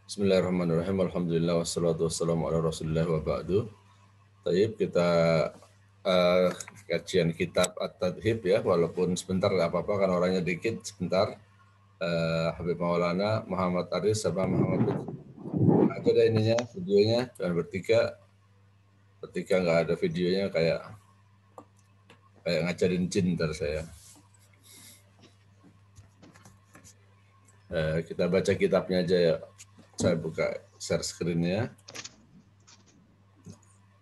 Bismillahirrahmanirrahim. Alhamdulillah wassalatu wassalamu ala Rasulillah wa ba'du. Taib kita uh, kajian kitab At-Tadhib ya, walaupun sebentar nggak apa-apa karena orangnya dikit sebentar. Habib Maulana, Muhammad Aris sama Muhammad Lutfi. Ada deh ininya, videonya, dan bertiga. Ketika nggak ada videonya kayak ngajarin jin ntar saya. Kita baca kitabnya aja ya. Saya buka share screen-nya.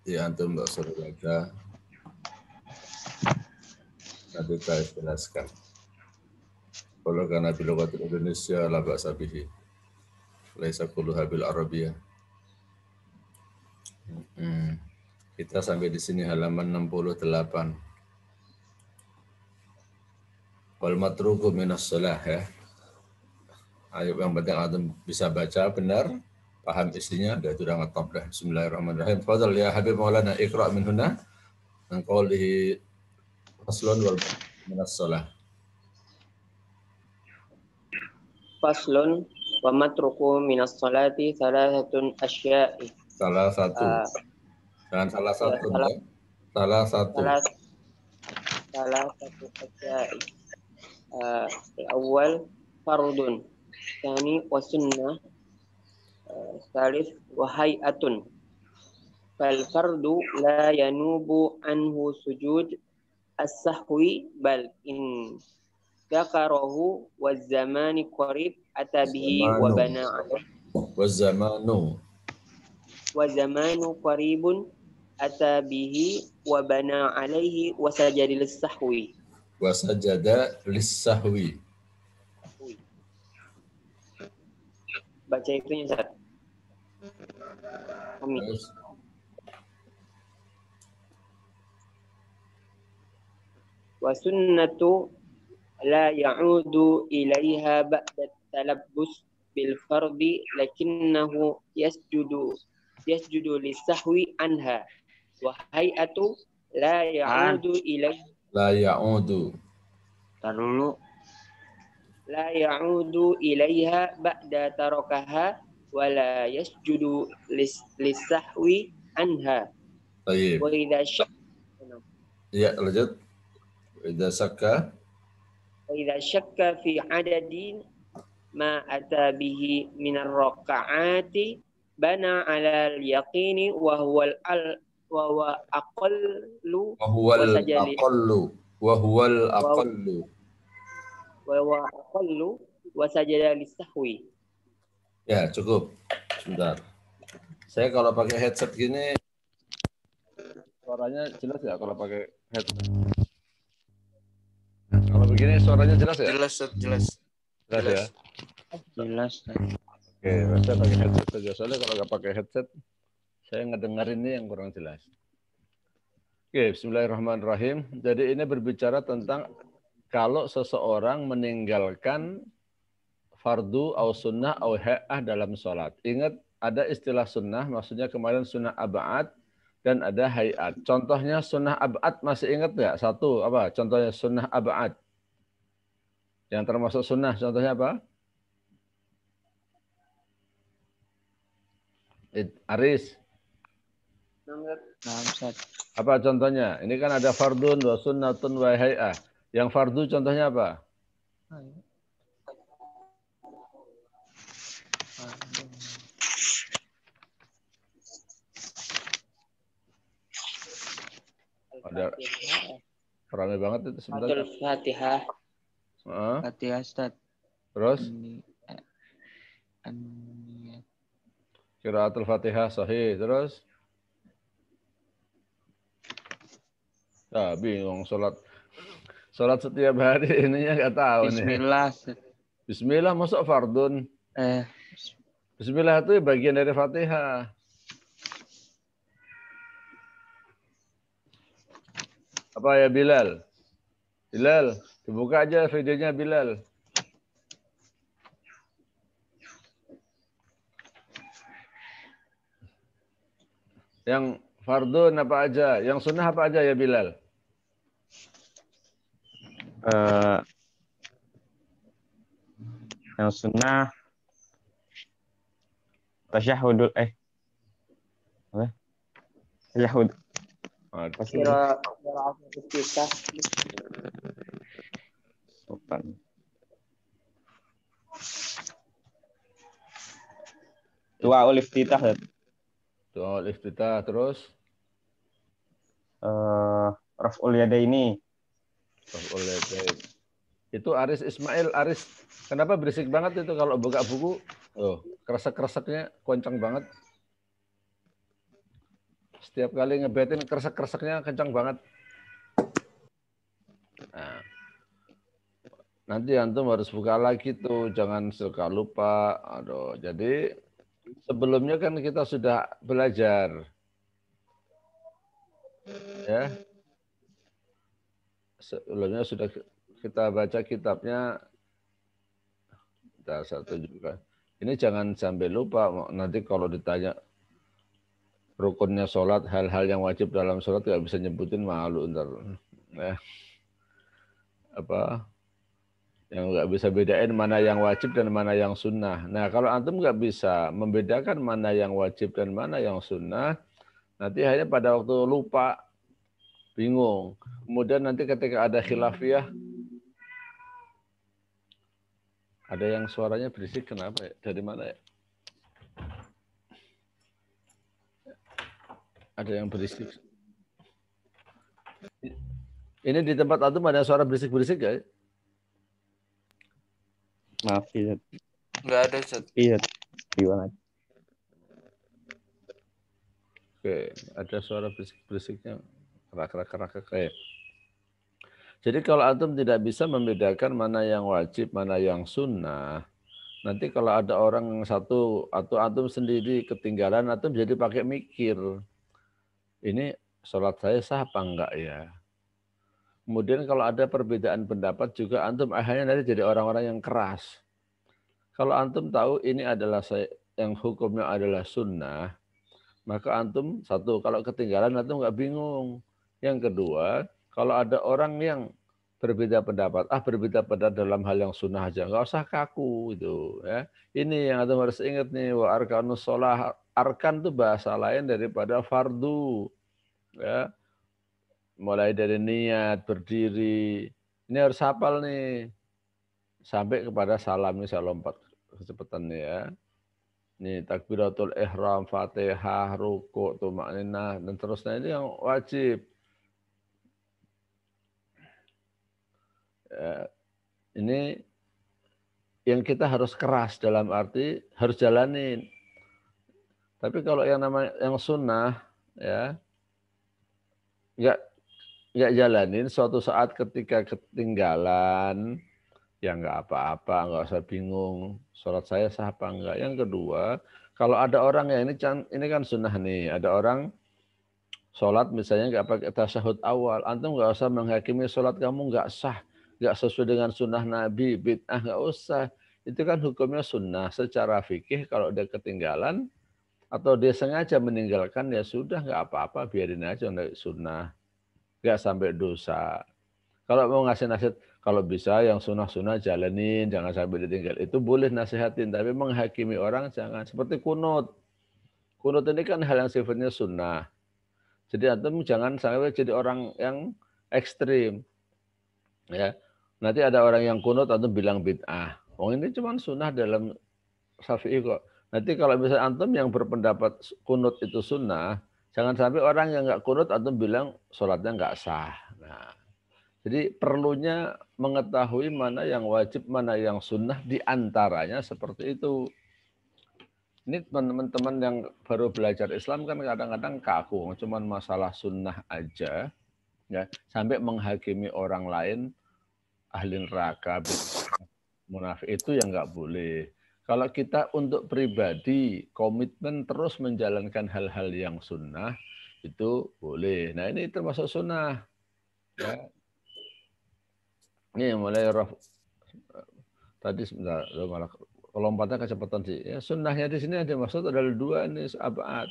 Ya antum nggak usah baca. Nanti saya jelaskan. Kalau karena bilogat Indonesia la ba'sa bihi. Laisa kulluha bil Arabiyah. Kita sampai di sini halaman 68. Wal matruku minas shalah ya. Ayo yang penting antum bisa baca benar, paham isinya, dan itu udah ngetop dah. Bismillahirrahmanirrahim. Fadal ya Habib Maulana iqra' min huna an qawlihi faslun wal minas shalah. Faslun wa matruku minas salati thalathatun asya'i. Salah satu. Jangan salah satu ya. Salah satu. Salah satu asya'i. Al-awwal fardun. Tsani wa sunnah. Tsalits wa hay'atun. Fal fardu la yanubu anhu sujud as-sahwi bal in dzakarahu wa zamani qarib atabihi wa bana wa zamanu qaribun atabihi wa bana alaihi wa sajada lis-sahwi baca itunya Ustaz. Amin. Wa sunnatu la ya'udu ilaiha ba'da talabbus bil fardi lakinnahu yasjudu lis-sahwi anha wa hay'atu la ya'udu ilaiha la ya'udu ilaiha ba'da tarakaha wa la yasjudu lis-sahwi anha. Baik. Wa idza syakka ya lanjut. Idza syakka fi adadin ma ata bihi min ar-raka'ati bana 'ala al-yaqini wa huwa aqallu wa sajada lis-sahwi. Ya, cukup. Sebentar. Saya kalau pakai headset gini suaranya jelas ya kalau pakai headset? Kalau begini suaranya jelas ya? Jelas. Jelas ya? Jelas. Oke, saya pakai headset saja. Soalnya kalau nggak pakai headset, saya ngedengerin ini yang kurang jelas. Oke, bismillahirrahmanirrahim. Jadi ini berbicara tentang kalau seseorang meninggalkan fardu au sunnah au ha'ah dalam sholat. Ingat, ada istilah sunnah, maksudnya kemarin sunnah ab'ad dan ada hayat. Contohnya sunnah ab'ad masih ingat nggak? Satu, apa? Contohnya sunnah ab'ad. Yang termasuk sunnah, contohnya apa? Aris. Apa contohnya? Ini kan ada fardun wa sunnatun wa hay'ah. Yang fardu contohnya apa? Ada ramai banget itu sebentar. Al-Fatihah. Fatihah Ustaz. Terus? Qiraatul Fatihah sahih. Terus? Nah, bingung sholat setiap hari ininya nggak tahu Bismillah. nih. Bismillah masuk fardun. Bismillah itu bagian dari Fatihah. Apa ya Bilal? Bilal, dibuka aja videonya Bilal. Yang fardun apa aja? Yang sunnah apa aja ya Bilal? Yang sunnah tasyahudul apa? Tasyahud. Qira'ah iftitah. Bukan. Doa iftitah. Doa iftitah terus Raf'ul yadaini. Raf'ul yadain. Itu Aris Ismail, Aris, kenapa berisik banget itu kalau buka buku? Oh, kresek-kreseknya kencang banget. Setiap kali ngebetin kresek-kreseknya kencang banget. Nah, nanti antum harus buka lagi tuh, jangan suka lupa. Aduh, jadi sebelumnya kan kita sudah belajar. Ya. Sebelumnya sudah kita baca kitabnya. Saya tunjukkan. Ini jangan sampai lupa, nanti kalau ditanya rukunnya sholat, hal-hal yang wajib dalam sholat nggak bisa nyebutin, malu ntar. Ya. Apa? Yang nggak bisa bedain mana yang wajib dan mana yang sunnah. Nah, kalau antum nggak bisa membedakan mana yang wajib dan mana yang sunnah, nanti akhirnya pada waktu lupa, bingung. Kemudian nanti ketika ada khilafiyah, ada yang suaranya berisik, kenapa ya? Dari mana ya? Ada yang berisik. Ini di tempat antum ada suara berisik-berisik ya? Maaf, Izat. Enggak ada, Ustaz. Iya. Gimana? Oke, ada suara berisik-berisiknya. Kerak-kerak kayak. Jadi kalau antum tidak bisa membedakan mana yang wajib, mana yang sunnah, nanti kalau ada orang satu atau antum sendiri ketinggalan, antum jadi pakai mikir. Ini sholat saya sah apa enggak ya? Kemudian kalau ada perbedaan pendapat juga antum akhirnya nanti jadi orang-orang yang keras. Kalau antum tahu ini adalah yang hukumnya adalah sunnah, maka antum satu, kalau ketinggalan antum nggak bingung. Yang kedua, kalau ada orang yang berbeda pendapat, berbeda pendapat dalam hal yang sunnah aja, nggak usah kaku itu. Ya. Ini yang antum harus ingat nih, wa arkanus sholah, arkan itu bahasa lain daripada fardu. Ya. Mulai dari niat, berdiri, ini harus hafal nih. Sampai kepada salam, ini saya lompat kecepatan nih ya. Ini takbiratul ihram, Fatihah, ruku', tumakninah, dan terusnya ini yang wajib. Ya, ini yang kita harus keras dalam arti harus jalanin. Tapi kalau yang namanya yang sunnah ya nggak jalanin, suatu saat ketika ketinggalan ya nggak apa-apa, nggak usah bingung. Sholat saya sah apa enggak. Yang kedua, kalau ada orang yang ini kan sunnah nih, ada orang sholat misalnya nggak pakai tasyahud awal, antum nggak usah menghakimi sholat kamu nggak sah, nggak sesuai dengan sunnah Nabi, bid'ah, nggak usah. Itu kan hukumnya sunnah. Secara fikih kalau dia ketinggalan atau dia sengaja meninggalkan ya sudah nggak apa-apa, biarin aja sunnah, nggak sampai dosa. Kalau mau ngasih nasihat, kalau bisa yang sunnah-sunnah jalanin, jangan sampai ditinggal. Itu boleh nasihatin, tapi menghakimi orang jangan. Seperti kunut. Kunut ini kan hal yang sifatnya sunnah. Jadi antum jangan sampai jadi orang yang ekstrim. Ya. Nanti ada orang yang kunut, antum bilang bid'ah. Ini cuma sunnah dalam Syafi'i kok. Nanti kalau misalnya antum yang berpendapat kunut itu sunnah, jangan sampai orang yang nggak kunut, antum bilang sholatnya nggak sah. Nah, jadi perlunya mengetahui mana yang wajib, mana yang sunnah, diantaranya seperti itu. Ini teman-teman yang baru belajar Islam kan kadang-kadang kaku, cuma masalah sunnah aja, ya sampai menghakimi orang lain ahli neraka, munafik, itu yang nggak boleh. Kalau kita untuk pribadi komitmen terus menjalankan hal-hal yang sunnah itu boleh. Nah ini termasuk sunnah. Ya. Ini mulai tadi sebentar, malah lompatnya kecepatan sih. Ya, sunnahnya di sini ada maksud adalah dua ini abad.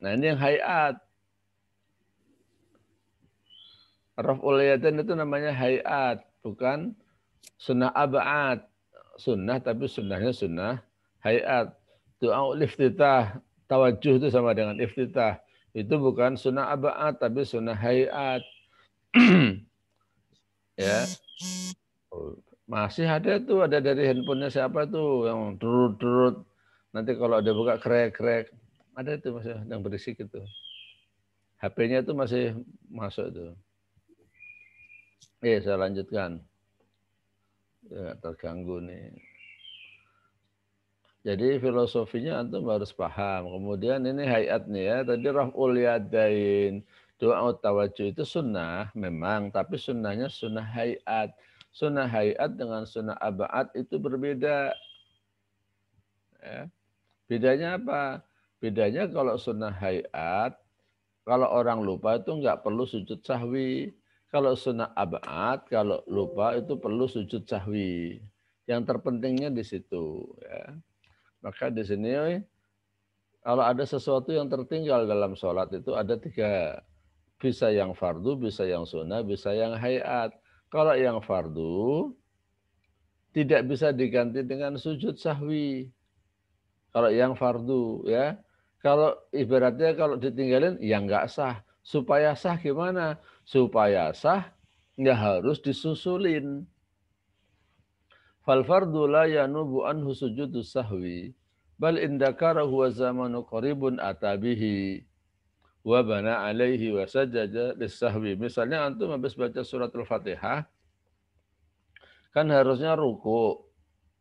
Nah ini yang hayat. Raf'ul yadain itu namanya hayat, bukan sunnah abad. Sunnah tapi sunnahnya sunnah hayat. Doa iftitah, tawajuh itu sama dengan iftitah. Itu bukan sunnah aba'at, tapi sunnah hayat. Ya. Masih ada tuh, ada dari handphonenya siapa tuh yang derut-derut. Nanti kalau ada buka krek-krek, ada itu masih yang berisik itu. HP-nya itu masih masuk itu. Saya lanjutkan. Ya, terganggu nih. Jadi filosofinya antum harus paham. Kemudian ini hayat nih ya. Tadi raf'ul yadain, doa tawajuh itu sunnah memang, tapi sunnahnya sunnah hayat. Sunnah hayat dengan sunnah aba'at itu berbeda. Ya. Bedanya apa? Bedanya kalau sunnah hayat, kalau orang lupa itu nggak perlu sujud sahwi. Kalau sunnah aba'at, kalau lupa itu perlu sujud sahwi. Yang terpentingnya di situ. Ya. Maka di sini kalau ada sesuatu yang tertinggal dalam sholat itu ada 3. Bisa yang fardu, bisa yang sunnah, bisa yang hayat. Kalau yang fardu tidak bisa diganti dengan sujud sahwi. Kalau yang fardu ya. Kalau ibaratnya kalau ditinggalin ya nggak sah. Supaya sah gimana? Supaya sah nggak harus disusulin. Fal fardu la yanubu anhu sujudus sahwi. Bal indakara huwa zamanu qaribun atabihi wa bana alaihi wa sajada lis-sahwi. Misalnya antum habis baca surat Al-Fatihah kan harusnya ruku.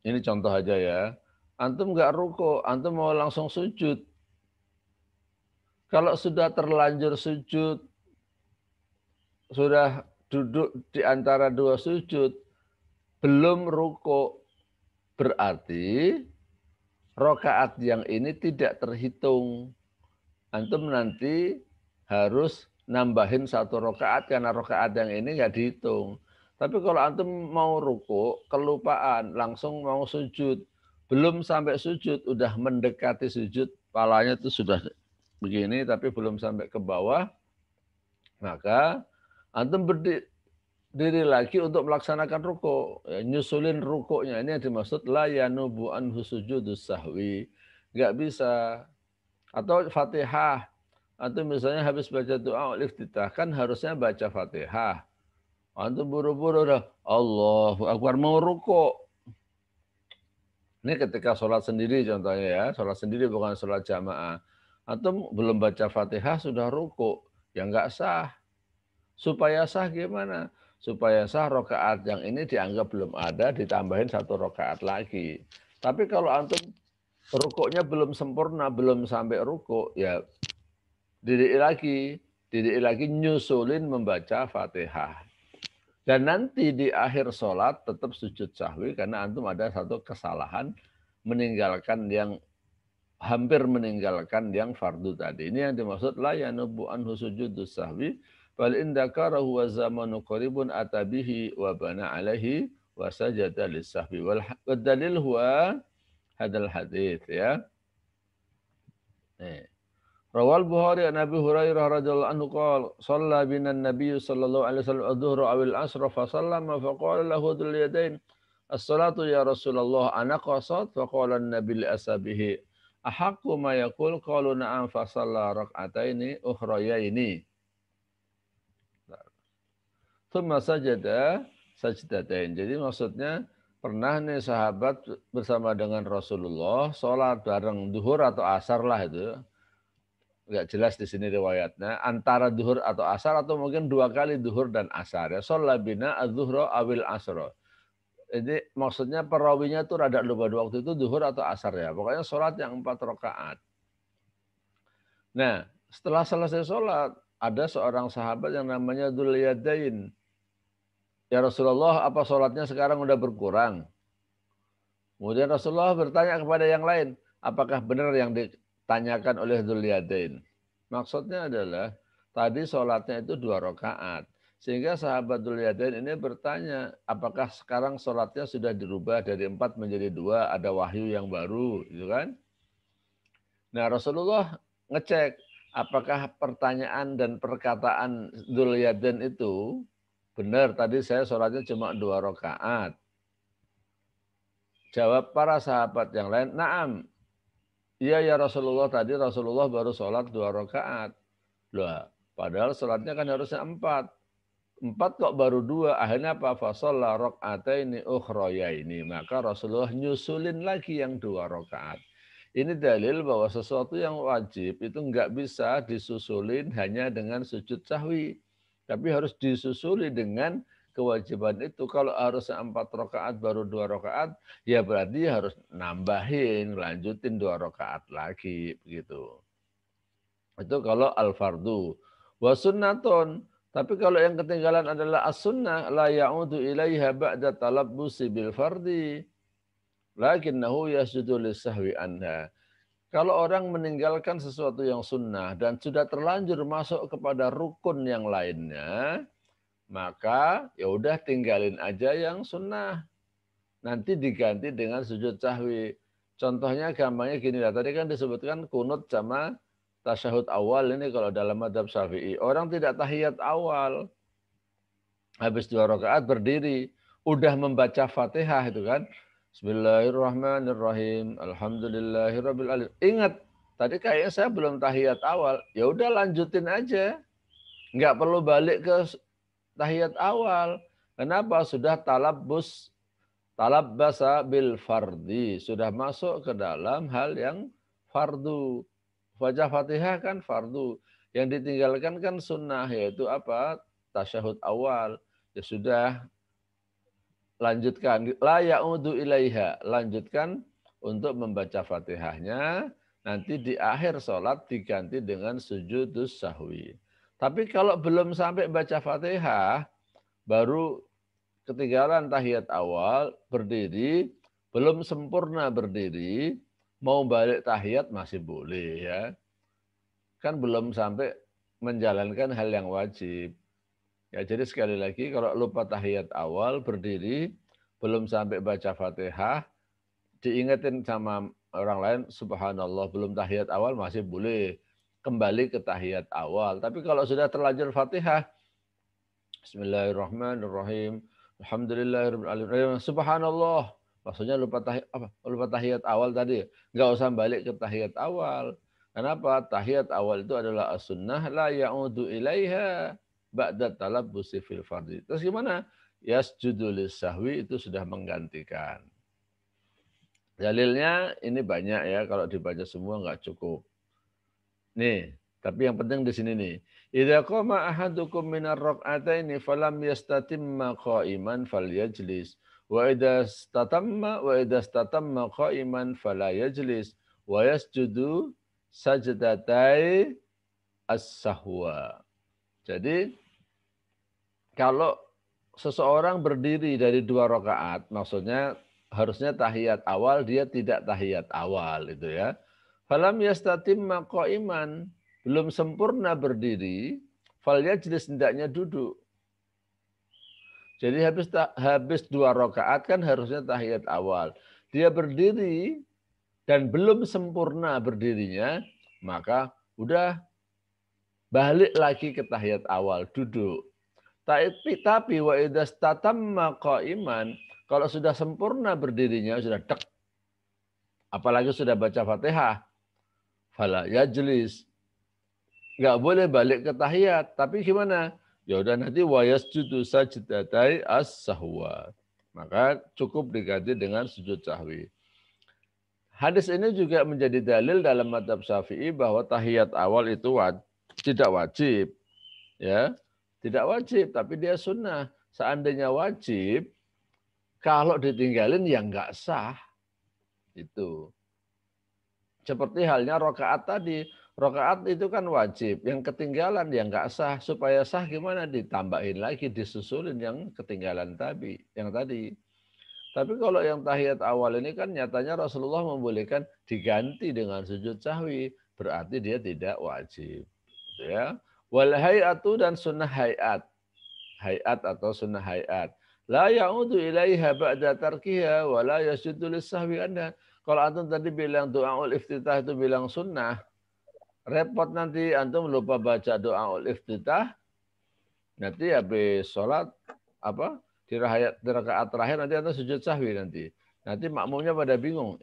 Ini contoh aja ya. Antum enggak ruku, antum mau langsung sujud. Kalau sudah terlanjur sujud, sudah duduk di antara 2 sujud, belum ruku, berarti rakaat yang ini tidak terhitung. Antum nanti harus nambahin 1 rakaat karena rakaat yang ini nggak dihitung. Tapi kalau antum mau ruku, kelupaan, langsung mau sujud, belum sampai sujud, udah mendekati sujud, palanya itu sudah begini, tapi belum sampai ke bawah, maka antum berdiri lagi untuk melaksanakan ruku, ya, nyusulin rukuknya. Ini yang dimaksud la yanubu anhu sujudus sahwi. Nggak bisa. Atau Fatihah. Antum misalnya habis baca doa iftitah, kan harusnya baca Fatihah. Antum buru-buru dah Allahu Akbar mau ruku. Ini ketika sholat sendiri contohnya ya, sholat sendiri bukan sholat jamaah. Antum belum baca Fatihah sudah ruku, ya nggak sah. Supaya sah gimana? Supaya sah rakaat yang ini dianggap belum ada, ditambahin 1 rakaat lagi. Tapi kalau antum rukuknya belum sempurna, belum sampai ruku, ya diri lagi nyusulin membaca Fatihah. Dan nanti di akhir sholat tetap sujud sahwi karena antum ada 1 kesalahan meninggalkan yang hampir meninggalkan yang fardu tadi. Ini yang dimaksud la yanubu anhu sujudus sahwi bal indakarahu wa zamanu qaribun atabihi wa bana alaihi wa sajada lis-sahwi wal dalil huwa hadal hadits ya. Rawal Bukhari an Abi Hurairah radhiyallahu anhu qala shalla bina an-nabiy sallallahu alaihi wasallam adh-dhuhra aw al-'asra fa sallama fa qala lahu dhul yadain as-salatu ya Rasulullah ana qasat fa qala an-nabiy li ashabihi ahaqqu ma yaqul qalu na'am fa shalla rak'ataini ukhrayaini thumma sajada sajdatain. Jadi maksudnya pernah nih sahabat bersama dengan Rasulullah sholat bareng duhur atau asar lah itu. Enggak jelas di sini riwayatnya, antara duhur atau asar atau mungkin 2 kali duhur dan asar ya. Shalla bina adz-dzuhra awil asra. Jadi maksudnya perawinya itu rada lupa waktu itu duhur atau asar ya. Pokoknya sholat yang 4 rakaat. Nah, setelah selesai sholat, ada seorang sahabat yang namanya Dzul Yadain. Ya Rasulullah, apa sholatnya sekarang udah berkurang? Kemudian Rasulullah bertanya kepada yang lain, apakah benar yang ditanyakan oleh Dzul Yadain? Maksudnya adalah, tadi sholatnya itu 2 rakaat. Sehingga sahabat Dzul Yadain ini bertanya, apakah sekarang sholatnya sudah dirubah dari 4 menjadi 2, ada wahyu yang baru, gitu kan? Nah Rasulullah ngecek, apakah pertanyaan dan perkataan Dzul Yadain itu benar, tadi saya sholatnya cuma 2 rakaat. Jawab para sahabat yang lain, na'am. iya ya Rasulullah, tadi Rasulullah baru sholat 2 rakaat. Loh, padahal sholatnya kan harusnya 4. 4 kok baru 2. Akhirnya apa? Fasalla raka'ataini ukhrayaini. Maka Rasulullah nyusulin lagi yang 2 rakaat. Ini dalil bahwa sesuatu yang wajib itu enggak bisa disusulin hanya dengan sujud sahwi. Tapi harus disusuli dengan kewajiban itu. Kalau harusnya 4 rakaat baru 2 rakaat, ya berarti harus nambahin, lanjutin 2 rakaat lagi. Begitu. Itu kalau al-fardu. Wa sunnatun. Tapi kalau yang ketinggalan adalah as-sunnah, la ya'udu ilaiha ba'da talabbusi bil fardi. Lakinnahu yasjudu lisahwi anha. Kalau orang meninggalkan sesuatu yang sunnah dan sudah terlanjur masuk kepada rukun yang lainnya, maka ya udah tinggalin aja yang sunnah. Nanti diganti dengan sujud sahwi. Contohnya gampangnya gini lah. Tadi kan disebutkan kunut sama tasyahud awal ini kalau dalam madhab Syafi'i. Orang tidak tahiyat awal. Habis 2 rakaat berdiri. Udah membaca Fatihah itu kan. Bismillahirrahmanirrahim. Alhamdulillahirabbil alamin. Ingat, tadi kayaknya saya belum tahiyat awal. Ya udah lanjutin aja. Enggak perlu balik ke tahiyat awal. Kenapa? Sudah talabbasa bil fardi. Sudah masuk ke dalam hal yang fardu. Baca Fatihah kan fardu. Yang ditinggalkan kan sunnah. Yaitu apa? Tasyahud awal. Ya sudah. Lanjutkan, la ya'udu ilaiha, lanjutkan untuk membaca Fatihahnya, nanti di akhir sholat diganti dengan sujudus sahwi. Tapi kalau belum sampai baca Fatihah, baru ketinggalan tahiyat awal, berdiri, belum sempurna berdiri, mau balik tahiyat masih boleh ya. Kan belum sampai menjalankan hal yang wajib. Ya, jadi sekali lagi kalau lupa tahiyat awal berdiri belum sampai baca Fatihah diingetin sama orang lain subhanallah belum tahiyat awal masih boleh kembali ke tahiyat awal. Tapi kalau sudah terlanjur Fatihah Bismillahirrahmanirrahim Alhamdulillahirabbil alamin subhanallah maksudnya lupa tahiyat awal tadi enggak usah balik ke tahiyat awal. Kenapa? Tahiyat awal itu adalah as-sunnah la ya'udu ilaiha ba'da talabbusi fil fardhi. Terus gimana? Yasjudu lisahwi itu sudah menggantikan. Dalilnya ini banyak ya, kalau dibaca semua enggak cukup. Nih, tapi yang penting di sini nih. Idza qama ahadukum minar rak'ataini falam yastatimma qa'iman falyajlis. Wa idza istatamma qa'iman fala yajlis wa yasjudu sajdatai as-sahwa. Jadi kalau seseorang berdiri dari 2 rakaat, maksudnya harusnya tahiyat awal, dia tidak tahiyat awal itu ya. Falam yastatimma qa'iman, belum sempurna berdiri, fal yajlis hendaknya duduk. Jadi habis 2 rakaat kan harusnya tahiyat awal. Dia berdiri dan belum sempurna berdirinya, maka udah balik lagi ke tahiyat awal, duduk. Tapi wa idza statamma qa'iman, kalau sudah sempurna berdirinya, sudah dek. Apalagi sudah baca Fatihah, fala yajlis. Enggak boleh balik ke tahiyat, tapi gimana? Ya udah nanti wa yasjudu sajdatai as-sahwa. Maka cukup diganti dengan sujud sahwi. Hadis ini juga menjadi dalil dalam mazhab Syafi'i bahwa tahiyat awal itu tidak wajib. Ya. Tidak wajib, tapi dia sunnah. Seandainya wajib, kalau ditinggalin ya enggak sah. Itu. Seperti halnya rakaat tadi. Rakaat itu kan wajib. Yang ketinggalan ya enggak sah. Supaya sah gimana? Ditambahin lagi, disusulin yang ketinggalan tadi. Yang tadi. Tapi kalau yang tahiyat awal ini kan nyatanya Rasulullah membolehkan diganti dengan sujud sahwi. Berarti dia tidak wajib. Gitu ya. Wal hay'atu dan sunnah hay'at. Hay'at atau sunnah hay'at. La ya'udu ilaiha ba'da tarkiha wa la yasjudu lis-sahwi anha. Kalau antum tadi bilang doaul iftitah itu bilang sunnah, repot nanti antum lupa baca doaul iftitah. Nanti habis sholat di rakaat terakhir nanti antum sujud sahwi nanti. Nanti makmumnya pada bingung.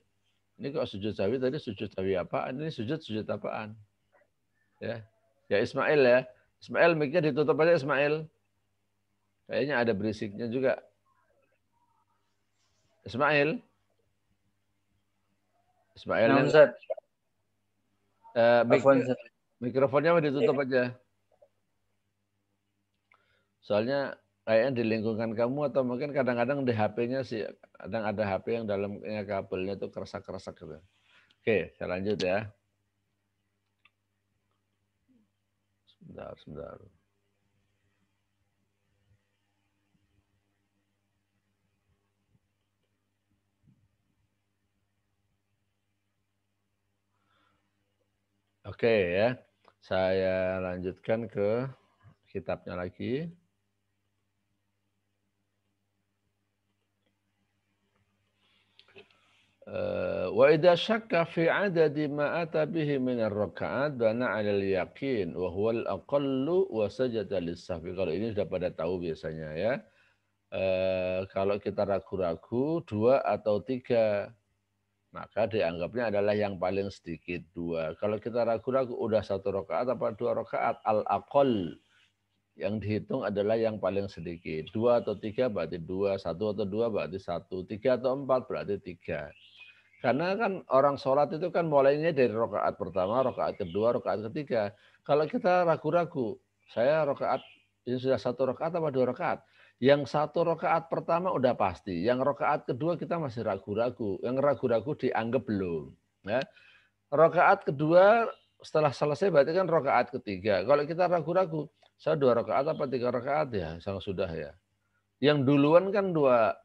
Ini kok sujud sahwi tadi sujud sahwi apaan? Ini sujud apaan? Ya. Ya Ismail ya. Ismail mic-nya ditutup aja Ismail. Kayaknya ada berisiknya juga. Ismail. Ismail. Mikrofonnya mau ditutup aja. Soalnya kayaknya di lingkungan kamu atau mungkin kadang-kadang di HP-nya sih, kadang ada HP yang dalamnya kabelnya tuh keresak-keresak gitu. Oke, saya lanjut ya. Sebentar. Oke ya, saya lanjutkan ke kitabnya lagi. Wa idza syakka fi adadi ma ata bihi min ar-raka'at bana 'ala al-yaqin wa huwa al-aqallu wa sajada lis-sahwi. Kalau ini sudah pada tahu biasanya ya. Kalau kita ragu-ragu 2 atau 3, maka dianggapnya adalah yang paling sedikit 2. Kalau kita ragu-ragu udah 1 rakaat apa 2 rakaat, al-aqall yang dihitung adalah yang paling sedikit. 2 atau 3 berarti 2, 1 atau 2 berarti 1, 3 atau 4 berarti 3. Karena kan orang sholat itu kan mulainya dari rakaat pertama, rakaat kedua, rakaat ketiga. Kalau kita ragu-ragu, saya rakaat ini sudah 1 rakaat apa 2 rakaat? Yang 1 rakaat pertama udah pasti, yang rakaat kedua kita masih ragu-ragu, yang ragu-ragu dianggap belum. Ya. Rakaat kedua setelah selesai berarti kan rakaat ketiga. Kalau kita ragu-ragu, saya 2 rakaat apa 3 rakaat ya, sang sudah ya. Yang duluan kan 2,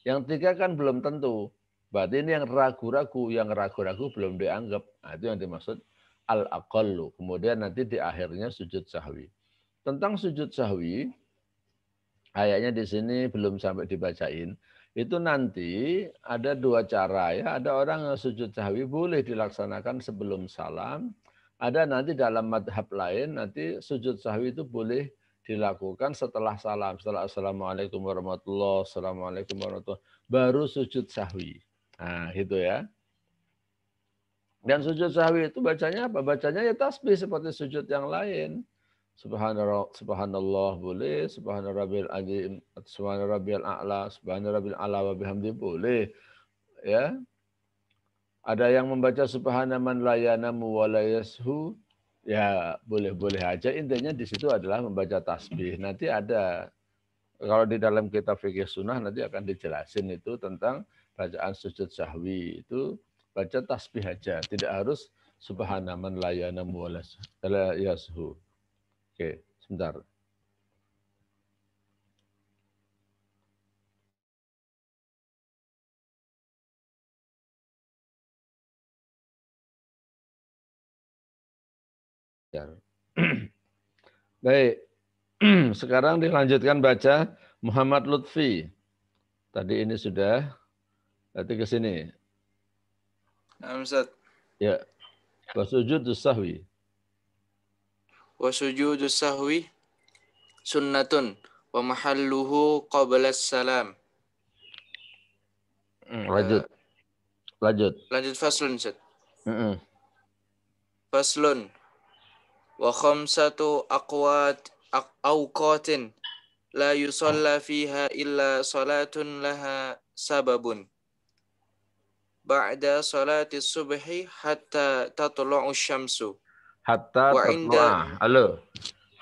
yang 3 kan belum tentu. Berarti ini yang ragu-ragu belum dianggap. Nah, itu yang dimaksud al-aqallu. Kemudian nanti di akhirnya sujud sahwi. Tentang sujud sahwi, kayaknya di sini belum sampai dibacain. Itu nanti ada 2 cara ya. Ada orang yang sujud sahwi boleh dilaksanakan sebelum salam. Ada nanti dalam madhab lain, nanti sujud sahwi itu boleh dilakukan setelah salam. Setelah assalamualaikum warahmatullahi wabarakatuh, assalamualaikum warahmatullahi wabarakatuh, baru sujud sahwi. Nah, gitu ya. Dan sujud sahwi itu bacanya apa? Bacanya ya tasbih seperti sujud yang lain. Subhanallah boleh, subhanarabbil azim, subhanarabbil a'la, subhanarabbil a'la wa bihamdi boleh. Ya. Ada yang membaca subhanaman la yanamu wa la yashu, ya boleh-boleh aja. Intinya di situ adalah membaca tasbih. Nanti ada, kalau di dalam kitab fikih sunnah nanti akan dijelasin itu tentang bacaan sujud sahwi. Itu baca tasbih aja, tidak harus subhanaman la yanamu wa la yashu. Oke, sebentar. Baik, sekarang dilanjutkan baca Muhammad Lutfi. Tadi ini sudah, nanti ke sini. Ustaz. Ya, wasujudus sahwi. Wasujudus sahwi sunnatun wa mahalluhu qabla salam. Lanjut. Lanjut faslun, Ustaz. Faslun wa khamsatu awqatin la yusalla fiha illa salatun laha sababun. Ba'da salati subhi hatta tatlu'u syamsu. Hatta tatlu'a. Halo.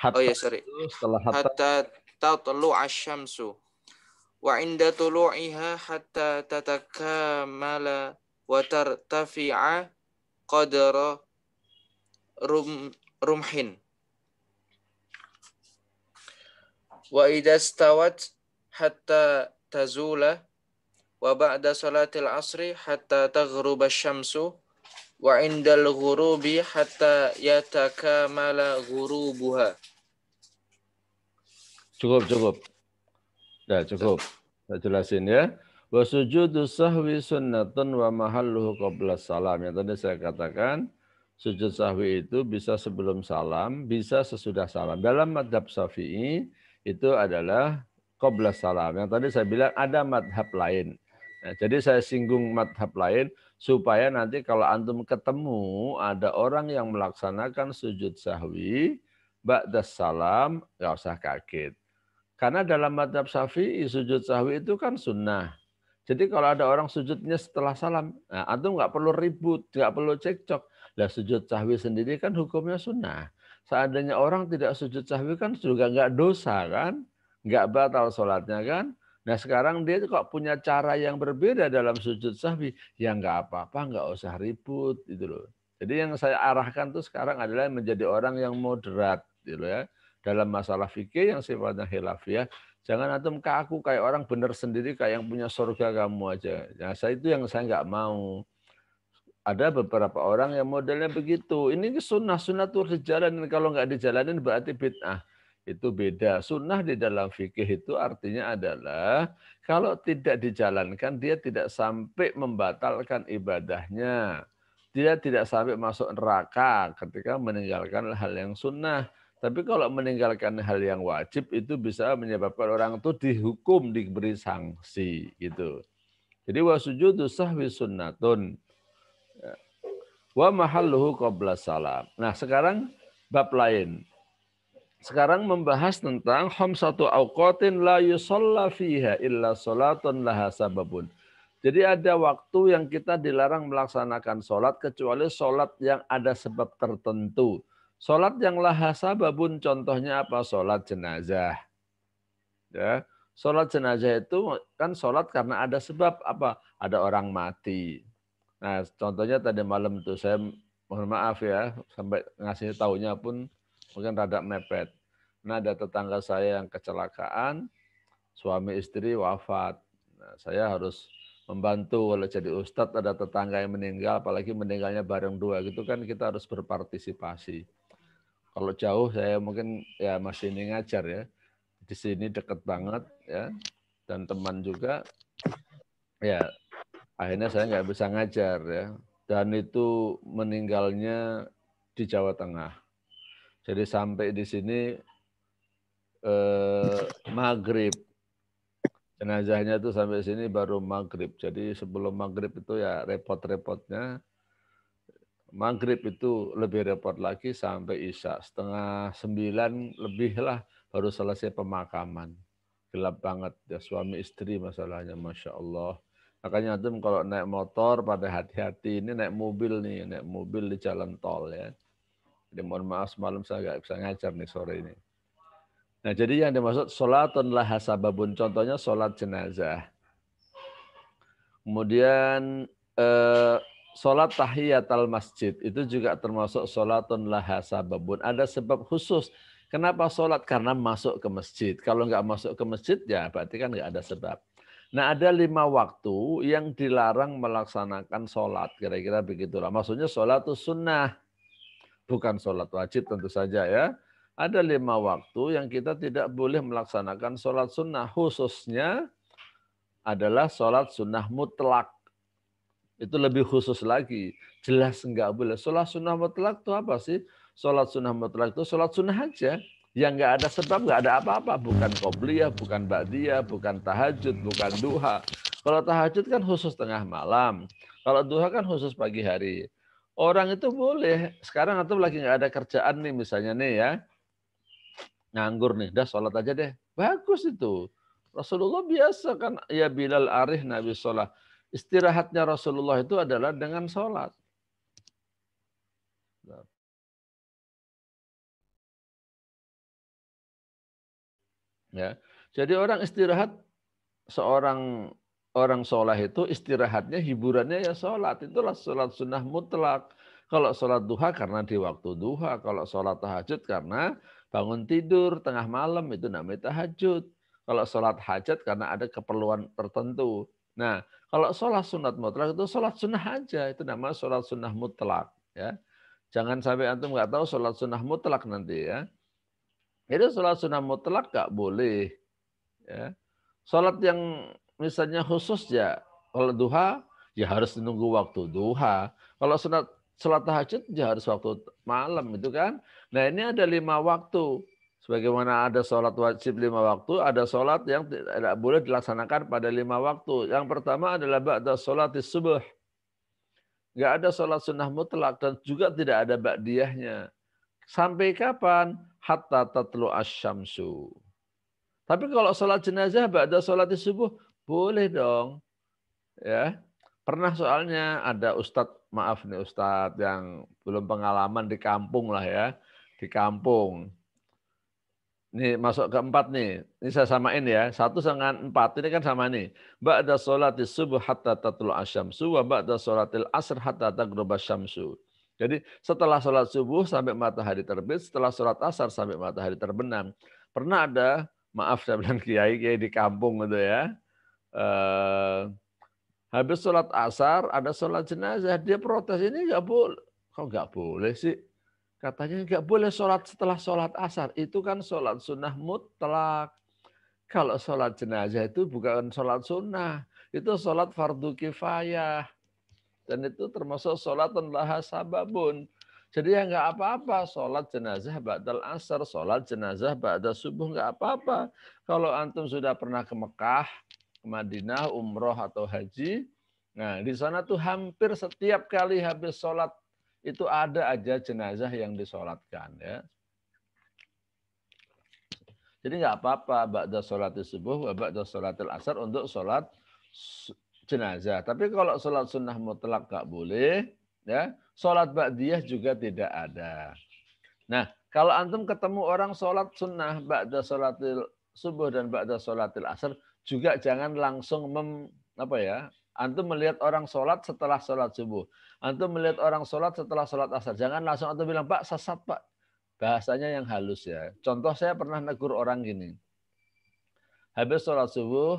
Hatta tatlu'a syamsu. Wa inda tulu'iha hatta tatakamala wa tartafi'a qadra rumhin. Wa idza stawat hatta tazula wa ba'da salatil asri hatta taghruba syamsu wa indal ghurubi hatta yatakamala ghurubuha. Cukup. Ya, cukup. Saya jelasin ya. Wa sujudus sahwi sunnatun wa mahalluhu qabla salam. Yang tadi saya katakan, sujud sahwi itu bisa sebelum salam, bisa sesudah salam. Dalam madhab Syafi'i itu adalah qabla salam. Yang tadi saya bilang ada madhab lain. Nah, jadi saya singgung madhab lain supaya nanti kalau antum ketemu ada orang yang melaksanakan sujud sahwi ba'das salam, nggak usah kaget. Karena dalam madhab Syafi'i sujud sahwi itu kan sunnah. Jadi kalau ada orang sujudnya setelah salam, nah, antum nggak perlu ribut, nggak perlu cekcok. Lah sujud sahwi sendiri kan hukumnya sunnah. Seandainya orang tidak sujud sahwi kan juga nggak dosa kan, nggak batal sholatnya kan. Nah sekarang dia kok punya cara yang berbeda dalam sujud sahwi, ya nggak apa-apa, nggak usah ribut gitu loh. Jadi yang saya arahkan tuh sekarang adalah menjadi orang yang moderat gitu ya. Dalam masalah fikih yang sifatnya khilafiyah, jangan antum kaku kayak orang benar sendiri kayak yang punya surga kamu aja. Nah, itu yang saya nggak mau. Ada beberapa orang yang modelnya begitu. Ini sunnah tuh dijalanin. Kalau nggak dijalanin berarti bid'ah. Itu beda. Sunnah di dalam fikih itu artinya adalah kalau tidak dijalankan dia tidak sampai membatalkan ibadahnya. Dia tidak sampai masuk neraka ketika meninggalkan hal yang sunnah. Tapi kalau meninggalkan hal yang wajib itu bisa menyebabkan orang itu dihukum, diberi sanksi gitu. Jadi wasujudu sahwi sunnatun wa mahalluhu qabla salam. Nah, sekarang bab lain. Sekarang membahas tentang khamsatu awqatin la yusalla fiha illa salatun laha sababun. Jadi ada waktu yang kita dilarang melaksanakan sholat kecuali sholat yang ada sebab tertentu. Sholat yang laha sababun contohnya apa? Sholat jenazah. Ya. Sholat jenazah itu kan sholat karena ada sebab apa? Ada orang mati. Nah contohnya tadi malam itu saya mohon maaf ya sampai ngasih taunya pun mungkin rada mepet. Nah ada tetangga saya yang kecelakaan, suami istri wafat. Nah, saya harus membantu kalau jadi ustadz ada tetangga yang meninggal, apalagi meninggalnya bareng dua gitu kan kita harus berpartisipasi. Kalau jauh saya mungkin ya masih ini ngajar ya, di sini deket banget ya, dan teman juga ya akhirnya saya nggak bisa ngajar ya, dan itu meninggalnya di Jawa Tengah. Jadi sampai di sini maghrib. Jenazahnya itu sampai sini baru maghrib. Jadi sebelum maghrib itu ya repot-repotnya. Maghrib itu lebih repot lagi sampai isya. 8:30 lebih lah baru selesai pemakaman. Gelap banget ya suami istri masalahnya, Masya Allah. Makanya antum kalau naik motor pada hati-hati. Ini naik mobil nih, naik mobil di jalan tol ya. Jadi mohon maaf semalam saya nggak bisa ngajar nih sore ini. Nah, jadi yang dimaksud sholatun laha sababun, contohnya sholat jenazah. Kemudian sholat tahiyatul masjid, itu juga termasuk sholatun laha sababun. Ada sebab khusus. Kenapa sholat? Karena masuk ke masjid. Kalau nggak masuk ke masjid, ya berarti kan nggak ada sebab. Nah, ada 5 waktu yang dilarang melaksanakan sholat. Kira-kira begitulah. Maksudnya sholat itu sunnah. Bukan sholat wajib tentu saja ya. Ada 5 waktu yang kita tidak boleh melaksanakan sholat sunnah. Khususnya adalah sholat sunnah mutlak. Itu lebih khusus lagi. Jelas enggak boleh. Sholat sunnah mutlak itu apa sih? Sholat sunnah mutlak itu sholat sunnah aja. Yang enggak ada sebab, enggak ada apa-apa. Bukan qobliyah, bukan ba'diyah, bukan tahajud, bukan duha. Kalau tahajud kan khusus tengah malam. Kalau duha kan khusus pagi hari. Orang itu boleh. Sekarang atau lagi enggak ada kerjaan nih misalnya nih ya. Nganggur nih, dah sholat aja deh. Bagus itu. Rasulullah biasa kan, ya Bilal arih Nabi sholat. Istirahatnya Rasulullah itu adalah dengan sholat. Ya, jadi orang istirahat, seorang orang sholat itu istirahatnya, hiburannya ya sholat. Itulah sholat sunnah mutlak. Kalau sholat duha karena di waktu duha. Kalau sholat tahajud karena bangun tidur tengah malam itu namanya tahajud. Kalau sholat hajat karena ada keperluan tertentu. Nah, kalau sholat sunat mutlak itu sholat sunnah aja. Itu namanya sholat sunnah mutlak. Ya, jangan sampai antum nggak tahu sholat sunnah mutlak nanti ya. Jadi sholat sunnah mutlak nggak boleh. Ya. Sholat yang misalnya khusus ya, kalau duha ya harus menunggu waktu duha. Kalau sholat tahajud ya harus waktu malam itu kan. Nah ini ada 5 waktu. Sebagaimana ada sholat wajib 5 waktu, ada sholat yang tidak boleh dilaksanakan pada 5 waktu. Yang pertama adalah ba'da sholatis subuh. Nggak ada sholat sunnah mutlak dan juga tidak ada ba'diyahnya. Sampai kapan? Hatta tatlu asyamsu. Tapi kalau sholat jenazah ba'da sholatis subuh, boleh dong. Ya, pernah soalnya ada ustadz, maaf nih ustadz yang belum pengalaman di kampung lah ya. Di kampung. Ini masuk ke 4 nih. Ini saya samain ya. 1 dengan 4 ini kan sama nih. Ba'da sholatis subuh hatta tatlu asyamsu wa ba'da sholatil asr hatta taghruba syamsu. Jadi setelah sholat subuh sampai matahari terbit, setelah sholat asar sampai matahari terbenam. Pernah ada, maaf saya bilang kiai di kampung gitu ya. Habis sholat asar ada sholat jenazah, dia protes, ini nggak boleh. Kok nggak boleh sih? Katanya nggak boleh sholat setelah sholat asar. Itu kan sholat sunnah mutlak. Kalau sholat jenazah itu bukan sholat sunnah. Itu sholat fardu kifayah. Dan itu termasuk sholat laha sababun. Jadi ya nggak apa-apa. Sholat jenazah ba'dal asar. Sholat jenazah ba'da subuh nggak apa-apa. Kalau antum sudah pernah ke Mekah, ke Madinah, umroh atau haji. Nah di sana tuh hampir setiap kali habis sholat itu ada aja jenazah yang disolatkan ya. Jadi nggak apa-apa ba'da sholatis subuh wa ba'da sholatil asar untuk sholat jenazah. Tapi kalau sholat sunnah mutlak nggak boleh, ya. Sholat ba'diyah juga tidak ada. Nah, kalau antum ketemu orang sholat sunnah ba'da sholatil subuh dan ba'da sholatil asar, juga jangan langsung antum melihat orang sholat setelah sholat subuh. Antum melihat orang sholat setelah sholat asar. Jangan langsung antum bilang, Pak, sesat, Pak. Bahasanya yang halus ya. Contoh saya pernah negur orang gini. Habis sholat subuh,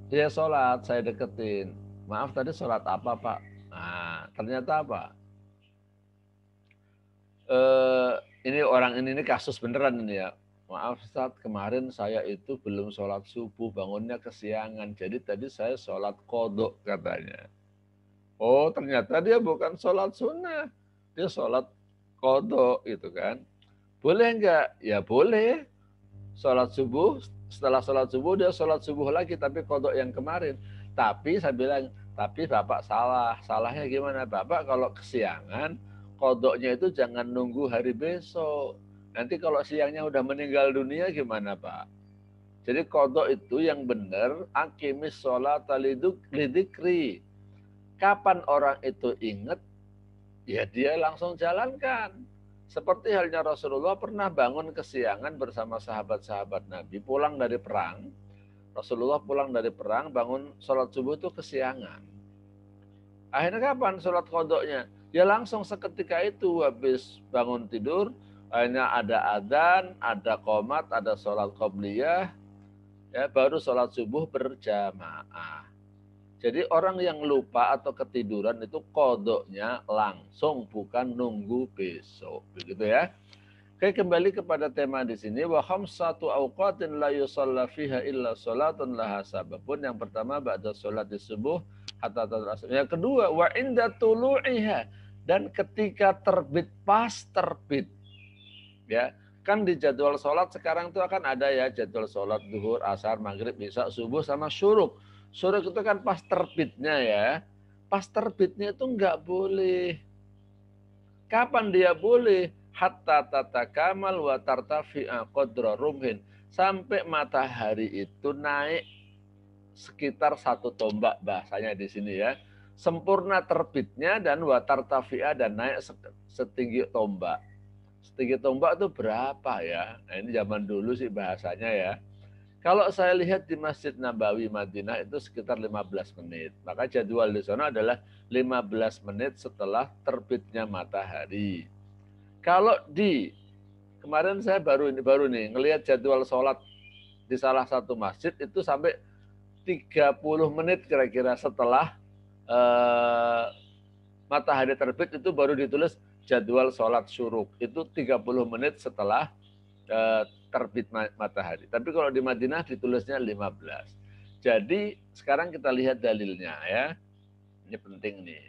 dia sholat, saya deketin. Maaf, tadi sholat apa, Pak? Nah, ternyata apa? Ini orang ini kasus beneran ini ya. Maaf Ustaz, kemarin saya itu belum sholat subuh, bangunnya kesiangan. Jadi tadi saya sholat qodok katanya. Oh ternyata dia bukan sholat sunnah. Dia sholat qodok gitu kan. Boleh enggak? Ya boleh. Sholat subuh, setelah sholat subuh dia sholat subuh lagi. Tapi qodok yang kemarin. Tapi saya bilang, tapi Bapak salah. Salahnya gimana? Bapak kalau kesiangan, qodoknya itu jangan nunggu hari besok. Nanti kalau siangnya udah meninggal dunia gimana Pak? Jadi qodok itu yang benar, aqimis sholata lidikri. Kapan orang itu ingat, ya dia langsung jalankan. Seperti halnya Rasulullah pernah bangun kesiangan bersama sahabat-sahabat Nabi, pulang dari perang. Rasulullah pulang dari perang, bangun sholat subuh itu kesiangan. Akhirnya kapan sholat qodoknya? Ya langsung seketika itu, habis bangun tidur, akhirnya ada adzan, ada qomat, ada sholat qobliyah, ya, baru sholat subuh berjamaah. Jadi orang yang lupa atau ketiduran itu qodoknya langsung, bukan nunggu besok, begitu ya. Oke, kembali kepada tema di sini, wa khamsatu awqatin la yusalla fiha illa salatun laha sababun. Yang pertama ba'da sholatis subuh hatta tatul asr. Yang kedua wa inda tulu'iha, dan ketika terbit, pas terbit. Ya, kan di jadwal sholat sekarang itu akan ada ya jadwal sholat duhur, asar, maghrib, isya, subuh sama syuruk. Syuruk itu kan pas terbitnya ya. Pas terbitnya itu nggak boleh. Kapan dia boleh? Hatta tatakamal wa tartafi'a qadra rumhin. Sampai matahari itu naik sekitar 1 tombak bahasanya di sini ya. Sempurna terbitnya dan wa tartafi'a, dan naik setinggi tombak. Setinggi tombak itu berapa ya? Nah, ini zaman dulu sih bahasanya ya. Kalau saya lihat di Masjid Nabawi Madinah itu sekitar 15 menit. Maka jadwal di sana adalah 15 menit setelah terbitnya matahari. Kalau kemarin saya baru nih ngelihat jadwal sholat di salah satu masjid itu sampai 30 menit kira-kira setelah matahari terbit itu baru ditulis jadwal sholat syuruk. Itu 30 menit setelah terbit matahari. Tapi kalau di Madinah ditulisnya 15. Jadi sekarang kita lihat dalilnya ya. Ini penting nih.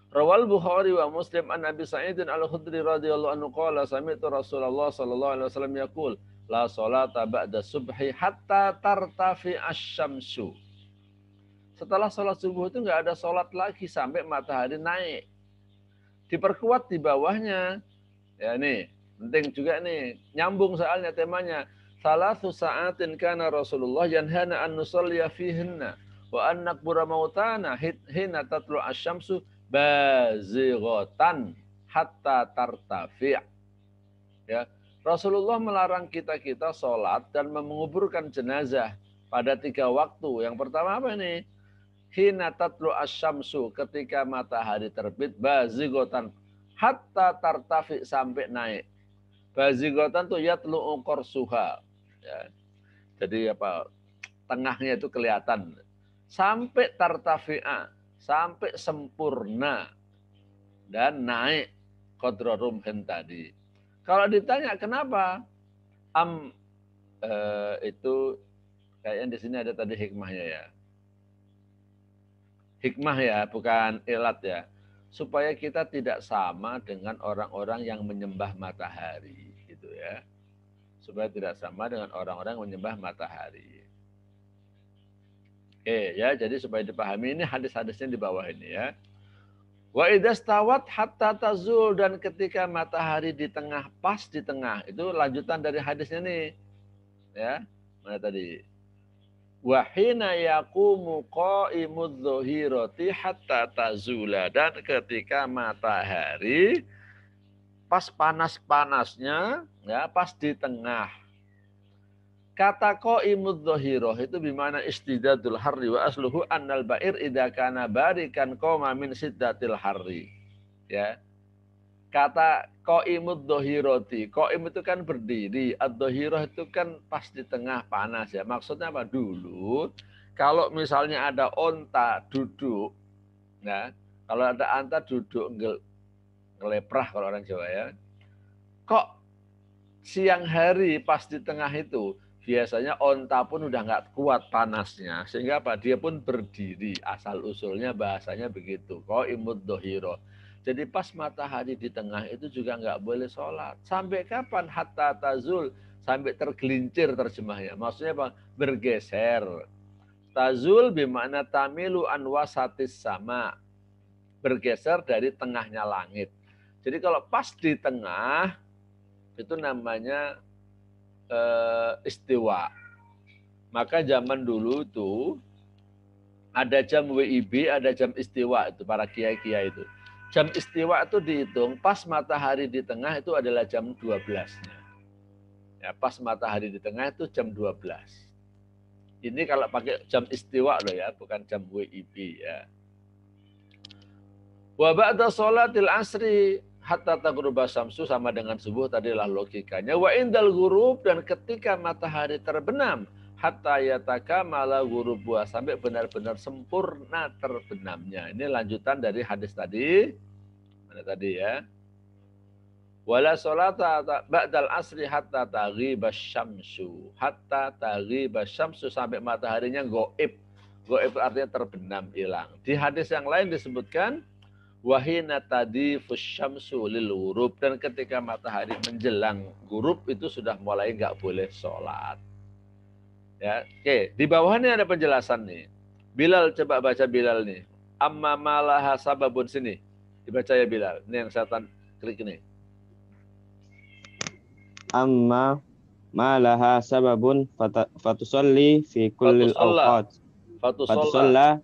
Rawal Bukhari wa Muslim an Abi Sa'id al-Khudri radhiyallahu anhu qala sami'tu Rasulullah sallallahu alaihi wasallam yaqul la salata ba'da subhi hatta tartafi asy-syamsu. Setelah sholat subuh itu enggak ada sholat lagi sampai matahari naik. Diperkuat di bawahnya. Ya nih, penting juga nih, nyambung soalnya temanya. Salasu sa'atin kana Rasulullah yanhana an nusalliya fihinna wa an nakbura mautana hina tatlu asy-syamsu bazighatan hatta tartafi'. Ya, Rasulullah melarang kita sholat dan menguburkan jenazah pada 3 waktu. Yang pertama apa ini? Hina tatlu asy-syamsu, ketika matahari terbit, bazighatan hatta tartafi, sampai naik. Bazighatan tuh yatlu qarsuha. Ya. Jadi apa? Tengahnya itu kelihatan. Sampai tartafi'a, sampai sempurna dan naik qadra rumhin tadi. Kalau ditanya kenapa? Itu kayaknya di sini ada tadi hikmahnya ya. Hikmah ya, bukan ilat ya. Supaya kita tidak sama dengan orang-orang yang menyembah matahari, gitu ya. Supaya tidak sama dengan orang-orang yang menyembah matahari. Oke ya, jadi supaya dipahami ini hadis-hadisnya di bawah ini ya. Wa idastawat hatta tazul, dan ketika matahari di tengah, pas di tengah, itu lanjutan dari hadisnya nih. Ya, mana tadi? Wa hina yaqumu qa'imudz dhahirati hatta tazula, dan ketika matahari pas panas-panasnya ya, pas di tengah. Kata qa'imudz dhahirah itu bimana istidadul harri wa asluhu annal ba'ir idza kana barikan qama min siddatil harri. Ya. Kata qa'imudz dhahirati, qa'im itu kan berdiri, ad-dhahirah itu kan pas di tengah panas ya. Maksudnya apa? Dulu kalau misalnya ada onta duduk, ya, kalau ada onta duduk ngeleprah kalau orang Jawa ya. Kok siang hari pas di tengah itu biasanya onta pun udah nggak kuat panasnya, sehingga apa? Dia pun berdiri. Asal usulnya bahasanya begitu. Qa'imudz dhahirah. Jadi pas matahari di tengah itu juga nggak boleh sholat. Sampai kapan? Hatta tazul, sampai tergelincir terjemahnya. Maksudnya apa? Bergeser. Tazul bimana tamilu an wasatis sama. Bergeser dari tengahnya langit. Jadi kalau pas di tengah, itu namanya istiwa. Maka zaman dulu itu ada jam WIB, ada jam istiwa, itu para kiai-kiai itu. Jam istiwa itu dihitung pas matahari di tengah itu adalah jam 12-nya. Ya, pas matahari di tengah itu jam 12. Ini kalau pakai jam istiwa loh ya, bukan jam WIB ya. Wa ba'da sholatil asri hatta taghruba syamsu, sama dengan subuh tadilah logikanya. Wa indal ghurub, dan ketika matahari terbenam, hatta yatakamala ghurubuha, sampai benar-benar sempurna terbenamnya. Ini lanjutan dari hadis tadi. Mana tadi ya? Wala sholata ba'dal asri hatta taghiba syamsu. Hatta taghiba syamsu, sampai mataharinya goib. Goib artinya terbenam, hilang. Di hadis yang lain disebutkan wahina tadifus syamsu lil ghurub, dan ketika matahari menjelang ghurub itu sudah mulai nggak boleh sholat. Ya, oke. Di bawah ini ada penjelasan nih. Bilal, coba baca Bilal nih. Amma malaha sababun, sini. Dibaca ya Bilal. Ini yang saya klik ini. Amma malaha sababun fatusalli fi kullil awqat. Fatusalla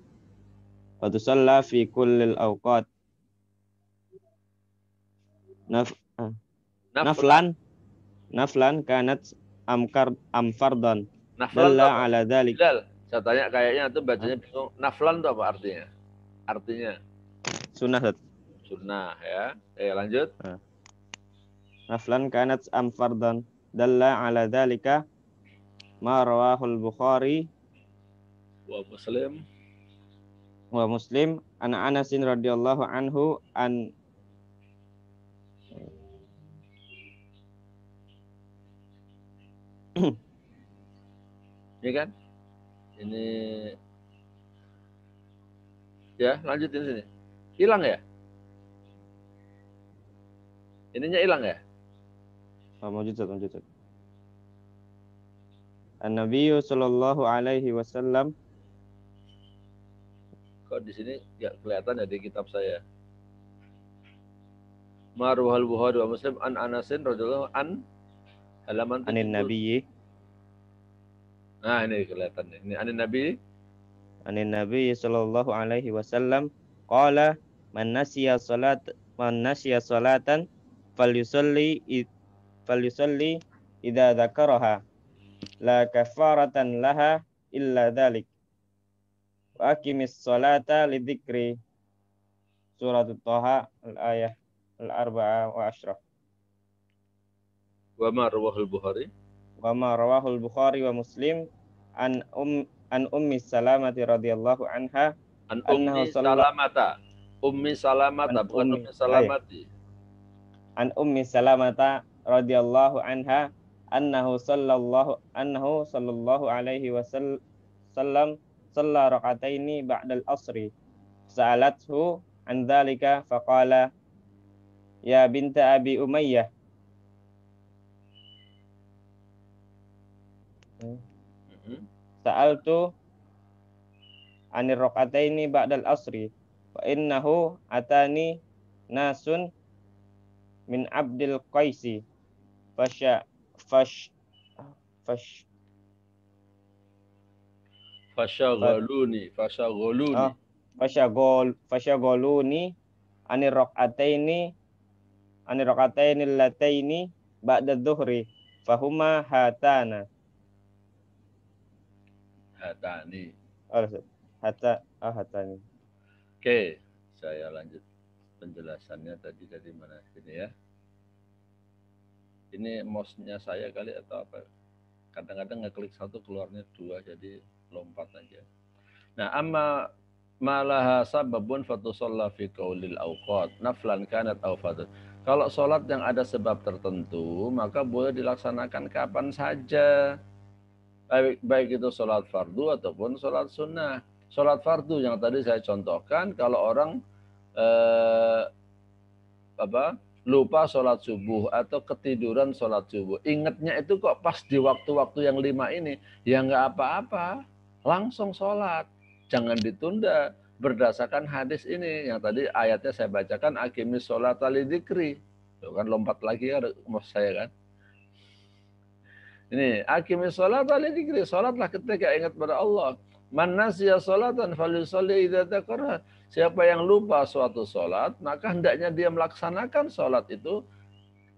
fi kullil awqat. Naflan kanat amfardan. Naflan dalla ala dzalik. Bilal, saya tanya kayaknya itu bacanya bingung. Naflan itu apa artinya? Artinya Sunnah. sunnah ya. Lanjut. Naflan kanat amfardan dalla ala dzalika ma rawahul Bukhari wa Muslim an Anas radhiyallahu anhu an Ini kan? Ini ya, lanjutin sini. Hilang ya? Ininya hilang ya? Mawjud. An-Nabiyyu sallallahu alaihi wasallam. Kok di sini nggak kelihatan ya di kitab saya? Marwahal Bukhari wa Muslim an Anasin radhiyallahu an halaman 70. Anin Nabiyyi. Nah, ini kelihatan nih. Ini anin Nabi. Anin Nabiyyi sallallahu alaihi wasallam qala man nasiya salatan falyusalli idza dzakaraha la kafaratan laha illa dzalik. Wa aqimis salata lidzikri. Surat Thaha al-ayah al-arba'ah wa asyrah. Wa ma rawahul Bukhari. Wa ma rawahul Bukhari wa Muslim an Ummi Salamah radhiyallahu anha An Ummi Salamata. Ummi Salamata bukan Ummi Salamati. An Ummi Salamata radhiyallahu anha annahu sallallahu alaihi wasallam shalla rak'ataini ba'dal asri. Sa'alathu an dzalika faqala ya binta Abi Umayyah. Sa'altu anir rak'ataini ba'dal asri wa innahu atani nasun min Abdil Qaisi Fashagoluni anir rak'ataini allataini ba'da dhuhri fahuma hatani. Oke, saya lanjut penjelasannya tadi dari mana ini ya. Ini mouse-nya saya kali atau apa? Kadang-kadang ngeklik satu keluarnya dua, jadi lompat aja. Nah, amma malaha sababun fatusalla fi qaulil awqat naflan kanat aw fadl. Kalau sholat yang ada sebab tertentu, maka boleh dilaksanakan kapan saja. Baik itu sholat fardu ataupun sholat sunnah. Sholat fardu yang tadi saya contohkan, kalau orang lupa sholat subuh atau ketiduran sholat subuh, ingatnya itu kok pas di waktu-waktu yang 5 ini, ya nggak apa-apa, langsung sholat, jangan ditunda. Berdasarkan hadis ini yang tadi ayatnya saya bacakan, aqimis sholata lidzikri. Tuh kan lompat lagi ada mas saya kan. Ini aqimis sholata lidzikri, sholatlah ketika ingat pada Allah. Man nasiya sholatan falyusalli idza dzakara. Siapa yang lupa suatu sholat, maka hendaknya dia melaksanakan sholat itu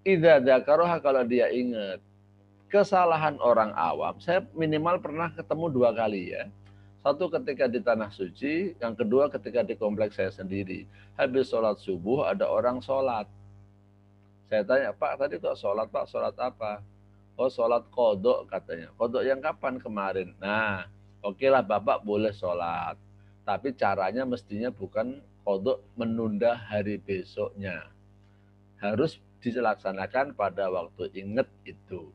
idza dzakaraha, kalau dia ingat. Kesalahan orang awam, saya minimal pernah ketemu 2 kali ya. Satu ketika di Tanah Suci, yang kedua ketika di kompleks saya sendiri. Habis sholat subuh ada orang sholat. Saya tanya, Pak tadi kok sholat Pak, sholat apa? Oh sholat kodok katanya. Kodok yang kapan? Kemarin. Nah, oke lah Bapak boleh sholat. Tapi caranya mestinya bukan kodok menunda hari besoknya. Harus dilaksanakan pada waktu ingat itu.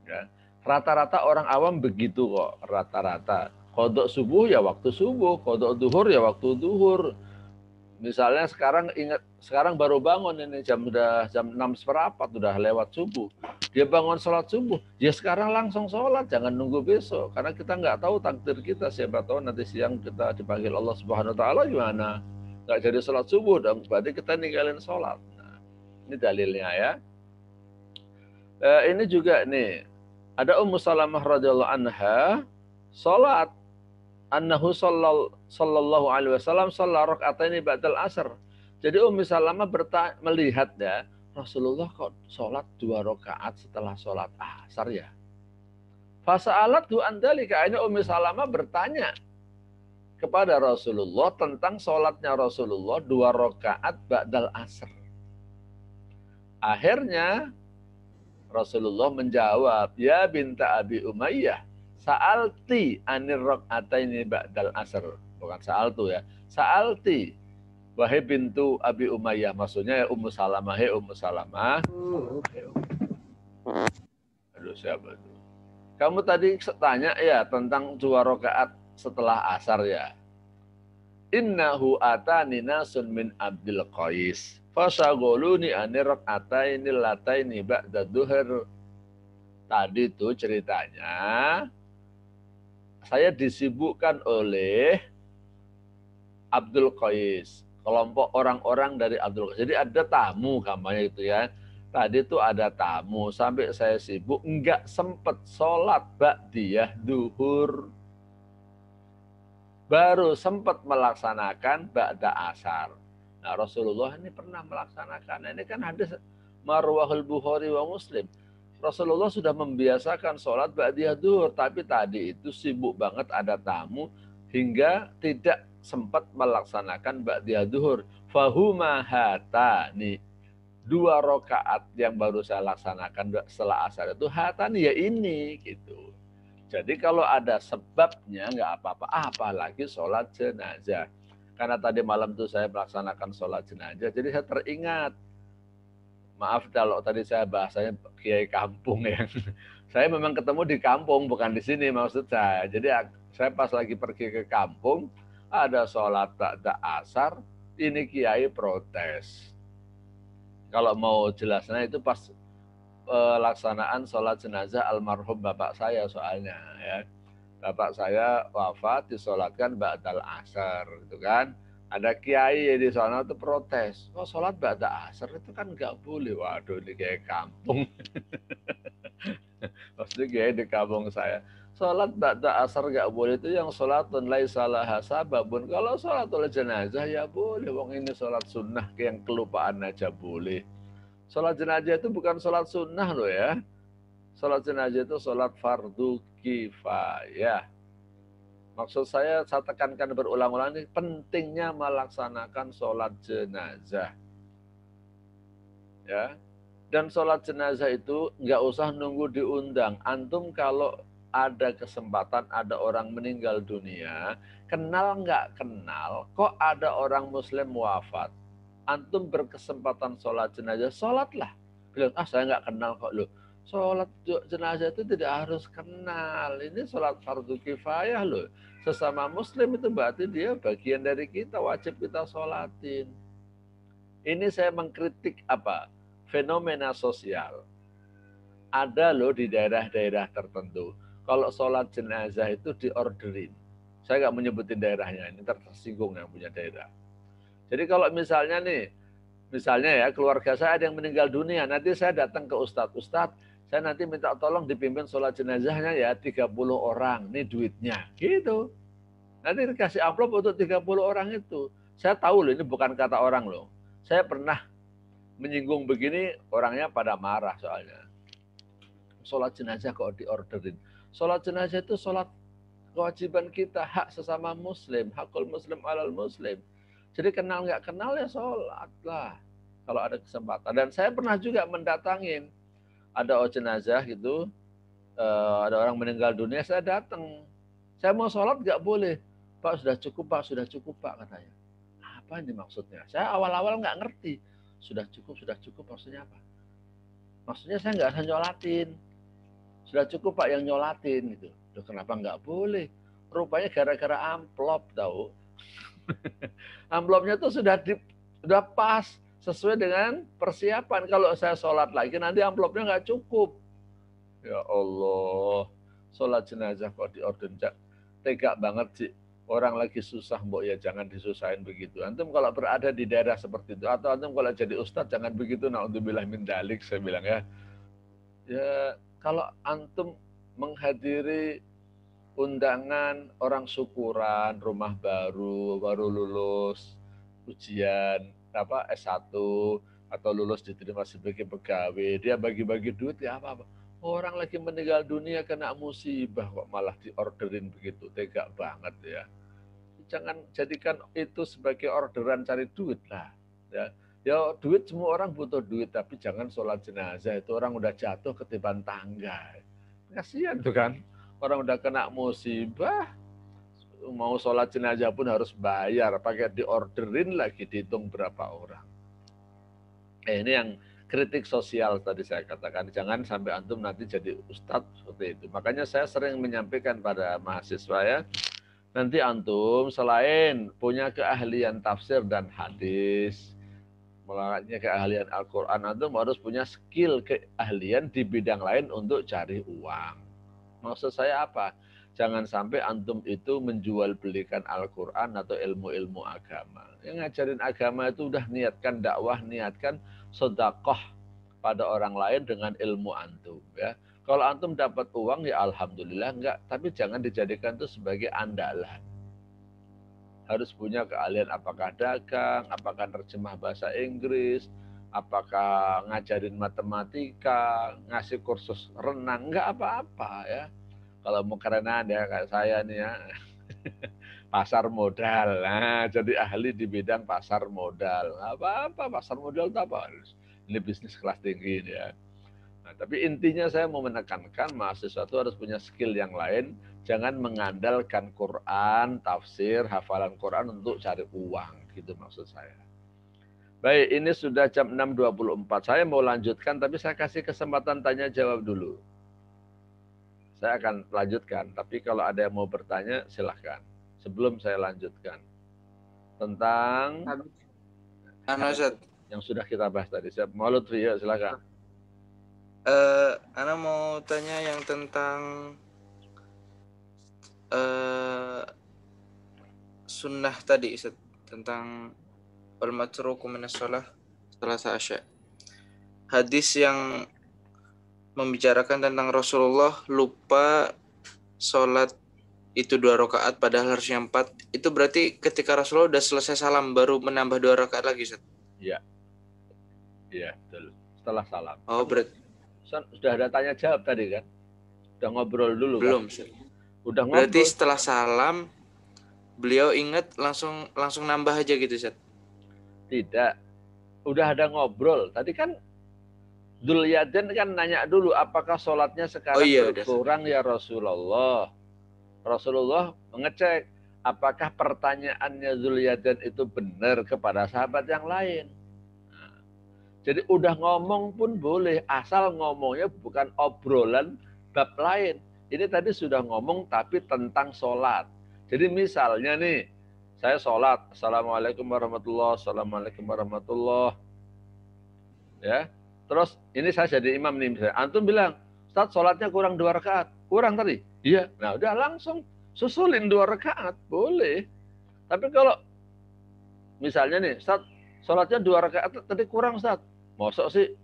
Ya. Rata-rata orang awam begitu kok, rata-rata. Kodok subuh ya waktu subuh, kodok duhur ya waktu duhur. Misalnya sekarang baru bangun ini jam 6:15 sudah lewat subuh. Dia bangun sholat subuh, ya sekarang langsung sholat, jangan nunggu besok. Karena kita nggak tahu takdir kita, siapa tahu nanti siang kita dipanggil Allah Subhanahu Wa Taala gimana? Nggak jadi sholat subuh, dan berarti kita ninggalin sholat. Nah, ini dalilnya ya. Ini juga nih, ada Ummu Salamah radhiyallahu anha sholat. Annahu sallallahu alaihi wasallam shalla rak'ataini ba'dal asr. Jadi Ummu Salamah melihat ya, Rasulullah kok sholat 2 rakaat setelah sholat asar ya. Fasa'alathu an dzalika, akhirnya Ummu Salamah bertanya kepada Rasulullah tentang sholatnya Rasulullah 2 rakaat ba'dal asr. Akhirnya Rasulullah menjawab, ya binta Abi Umayyah, sa'alti anir rak'ataini ba'dal asr. Bukan sa'altu ya. Sa'alti, wahai bintu Abi Umayyah. Maksudnya ya Ummu Salamah. Hei Ummu Salamah. Aduh siapa itu? Kamu tadi tanya ya tentang 2 rakaat setelah asar ya. Innahu atani nasun min Abdil Qais. Fasagoluni ani rak'ataini lataini ba'da duhur. Tadi itu ceritanya saya disibukkan oleh Abdul Qais, kelompok orang-orang dari Abdul Qais. Jadi ada tamu kampanye itu ya. Tadi itu ada tamu sampai saya sibuk enggak sempet sholat ba'diyah duhur. Baru sempat melaksanakan ba'da asar. Nah, Rasulullah ini pernah melaksanakan. Ini kan hadis marwahul Bukhari wa Muslim. Rasulullah sudah membiasakan sholat ba'diyah duhur, tapi tadi itu sibuk banget ada tamu hingga tidak sempat melaksanakan ba'diyah duhur. Fahuma hatani, 2 rakaat yang baru saya laksanakan setelah asar itu hatani ya ini gitu. Jadi kalau ada sebabnya nggak apa-apa, apalagi sholat jenazah. Karena tadi malam tuh saya melaksanakan sholat jenazah, jadi saya teringat. Maaf kalau tadi saya bahasanya kiai kampung ya. Saya memang ketemu di kampung, bukan di sini maksud saya. Jadi saya pas lagi pergi ke kampung, ada sholat ba'da asar, ini kiai protes. Kalau mau jelasnya itu pas pelaksanaan sholat jenazah almarhum bapak saya soalnya ya. Bapak saya wafat disolatkan ba'dal asar gitu kan. Ada kiai di sana tuh protes, oh sholat ba'da asar itu kan nggak boleh. Waduh, ini kayak kampung. Maksudnya kayak di kampung saya. Sholat ba'da asar nggak boleh itu yang sholatun laisa laha sababun. Kalau sholatul jenazah ya boleh. Wong ini sholat sunnah yang kelupaan aja boleh. Sholat jenazah itu bukan sholat sunnah loh ya. Sholat jenazah itu sholat fardu kifayah. Maksud saya tekankan berulang-ulang ini pentingnya melaksanakan sholat jenazah. Ya. Dan sholat jenazah itu nggak usah nunggu diundang. Antum kalau ada kesempatan ada orang meninggal dunia, kenal nggak kenal, kok ada orang muslim wafat. Antum berkesempatan sholat jenazah, sholatlah. Bilang, saya nggak kenal kok loh. Sholat jenazah itu tidak harus kenal. Ini sholat fardu kifayah loh. Sesama muslim itu berarti dia bagian dari kita, wajib kita sholatin. Ini saya mengkritik apa? Fenomena sosial. Ada loh di daerah-daerah tertentu. Kalau sholat jenazah itu diorderin. Saya nggak menyebutin daerahnya, ini tersinggung yang punya daerah. Jadi kalau misalnya ya keluarga saya ada yang meninggal dunia, nanti saya datang ke Ustadz, saya nanti minta tolong dipimpin sholat jenazahnya ya 30 orang, ini duitnya, gitu. Nanti dikasih amplop untuk 30 orang itu. Saya tahu loh, ini bukan kata orang loh. Saya pernah menyinggung begini, orangnya pada marah soalnya. Sholat jenazah kok diorderin. Sholat jenazah itu sholat kewajiban kita, hak sesama muslim, hakul muslim alal muslim. Jadi kenal nggak kenal ya sholat lah kalau ada kesempatan. Dan saya pernah juga mendatangin ada jenazah gitu, ada orang meninggal dunia, saya datang. Saya mau sholat nggak boleh. Pak sudah cukup Pak katanya. Apa ini maksudnya? Saya awal-awal nggak ngerti. Sudah cukup maksudnya apa? Maksudnya saya nggak usah nyolatin. Sudah cukup Pak yang nyolatin gitu. Loh, kenapa nggak boleh? Rupanya gara-gara amplop tahu. Amplopnya tuh sudah pas sesuai dengan persiapan. Kalau saya sholat lagi nanti amplopnya nggak cukup. Ya Allah, sholat jenazah kok diorder. Tega banget sih. Orang lagi susah, mbok ya jangan disusahin begitu. Antum kalau berada di daerah seperti itu, atau antum kalau jadi ustadz jangan begitu. Na'udzubillah min dalik, saya bilang ya. Ya kalau antum menghadiri undangan orang syukuran, rumah baru lulus ujian S1 atau lulus diterima sebagai pegawai, dia bagi-bagi duit ya apa-apa. Orang lagi meninggal dunia kena musibah kok malah diorderin begitu, tega banget ya. Jangan jadikan itu sebagai orderan cari duit lah. Ya, ya duit semua orang butuh duit, tapi jangan sholat jenazah itu orang udah jatuh ketiban tangga. Kasihan tuh kan. Orang udah kena musibah, mau sholat jenazah pun harus bayar, pakai diorderin lagi, dihitung berapa orang. Ini yang kritik sosial tadi saya katakan, jangan sampai antum nanti jadi ustadz seperti itu. Makanya saya sering menyampaikan pada mahasiswa ya, nanti antum selain punya keahlian tafsir dan hadis, Makanya keahlian Al-Quran antum harus punya skill keahlian di bidang lain untuk cari uang. Maksud saya apa? Jangan sampai antum itu menjual belikan Al-Quran atau ilmu-ilmu agama. Yang ngajarin agama itu udah niatkan dakwah, niatkan sedekah pada orang lain dengan ilmu antum. Ya. Kalau antum dapat uang ya alhamdulillah enggak, tapi jangan dijadikan itu sebagai andalan. Harus punya keahlian apakah dagang, apakah terjemah bahasa Inggris, apakah ngajarin matematika, ngasih kursus renang, enggak apa-apa ya. Kalau mau kerenan ya kayak saya nih ya, pasar modal. Nah, jadi ahli di bidang pasar modal. Apa-apa pasar modal itu apa? Ini bisnis kelas tinggi ya. Nah, tapi intinya saya mau menekankan mahasiswa itu harus punya skill yang lain. Jangan mengandalkan Quran, tafsir, hafalan Quran untuk cari uang. Gitu maksud saya. Baik, ini sudah jam 6.24. Saya mau lanjutkan, tapi saya kasih kesempatan tanya jawab dulu. Saya akan lanjutkan, tapi kalau ada yang mau bertanya, silahkan. Sebelum saya lanjutkan. Tentang yang sudah kita bahas tadi. Mau Lutfi, ya silahkan. Ana mau tanya yang tentang sunnah tadi, Ustaz. Tentang al-matruku minas shalah salasa asya. Hadis yang membicarakan tentang Rasulullah lupa sholat itu 2 rakaat padahal harusnya 4. Itu berarti ketika Rasulullah udah selesai salam baru menambah 2 rakaat lagi, Ustaz? Iya. Iya, betul. Setelah salam. Oh, berarti sudah ada tanya jawab tadi kan? Udah ngobrol dulu belum, kan? Ustaz. Udah ngobrol. Berarti setelah salam beliau ingat langsung nambah aja gitu, Ustaz? Tidak. Udah ada ngobrol. Tadi kan Dzul Yadain kan nanya dulu apakah sholatnya sekarang berkurang ya Rasulullah. Rasulullah mengecek apakah pertanyaannya Dzul Yadain itu benar kepada sahabat yang lain. Nah, jadi udah ngomong pun boleh, asal ngomongnya bukan obrolan bab lain. Ini tadi sudah ngomong tapi tentang sholat. Jadi misalnya nih, saya sholat, Assalamualaikum warahmatullahi wabarakatuh, Assalamualaikum warahmatullahi wabarakatuh. Ya. Terus ini saya jadi imam nih misalnya. Antum bilang, Ustaz sholatnya kurang 2 rakaat. Kurang tadi? Iya. Nah udah langsung susulin 2 rakaat. Boleh. Tapi kalau misalnya nih, Ustaz sholatnya 2 rakaat tadi kurang Ustaz. Mosok sih?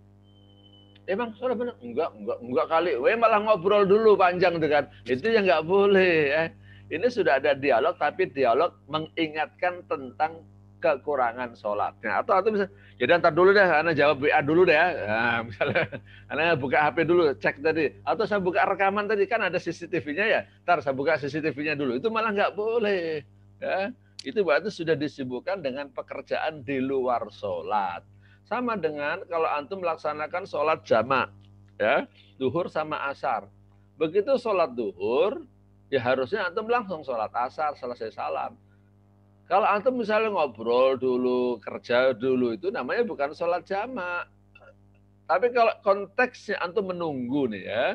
Emang sholat benar? Enggak kali. Malah ngobrol dulu panjang dengan. Itu yang enggak boleh. Ini sudah ada dialog, tapi dialog mengingatkan tentang kekurangan sholatnya. Atau bisa, jadi ntar dulu deh, Anda jawab WA dulu deh. Nah, misalnya, Anda buka HP dulu, cek tadi. Atau saya buka rekaman tadi, kan ada CCTV-nya ya. Ntar saya buka CCTV-nya dulu. Itu malah nggak boleh. Ya. Itu berarti sudah disibukkan dengan pekerjaan di luar sholat. Sama dengan kalau antum melaksanakan sholat jamak. Ya, duhur sama asar. Begitu sholat duhur, ya harusnya antum langsung sholat asar, selesai salam. Kalau antum misalnya ngobrol dulu, kerja dulu, itu namanya bukan sholat jamak. Tapi kalau konteksnya antum menunggu nih ya,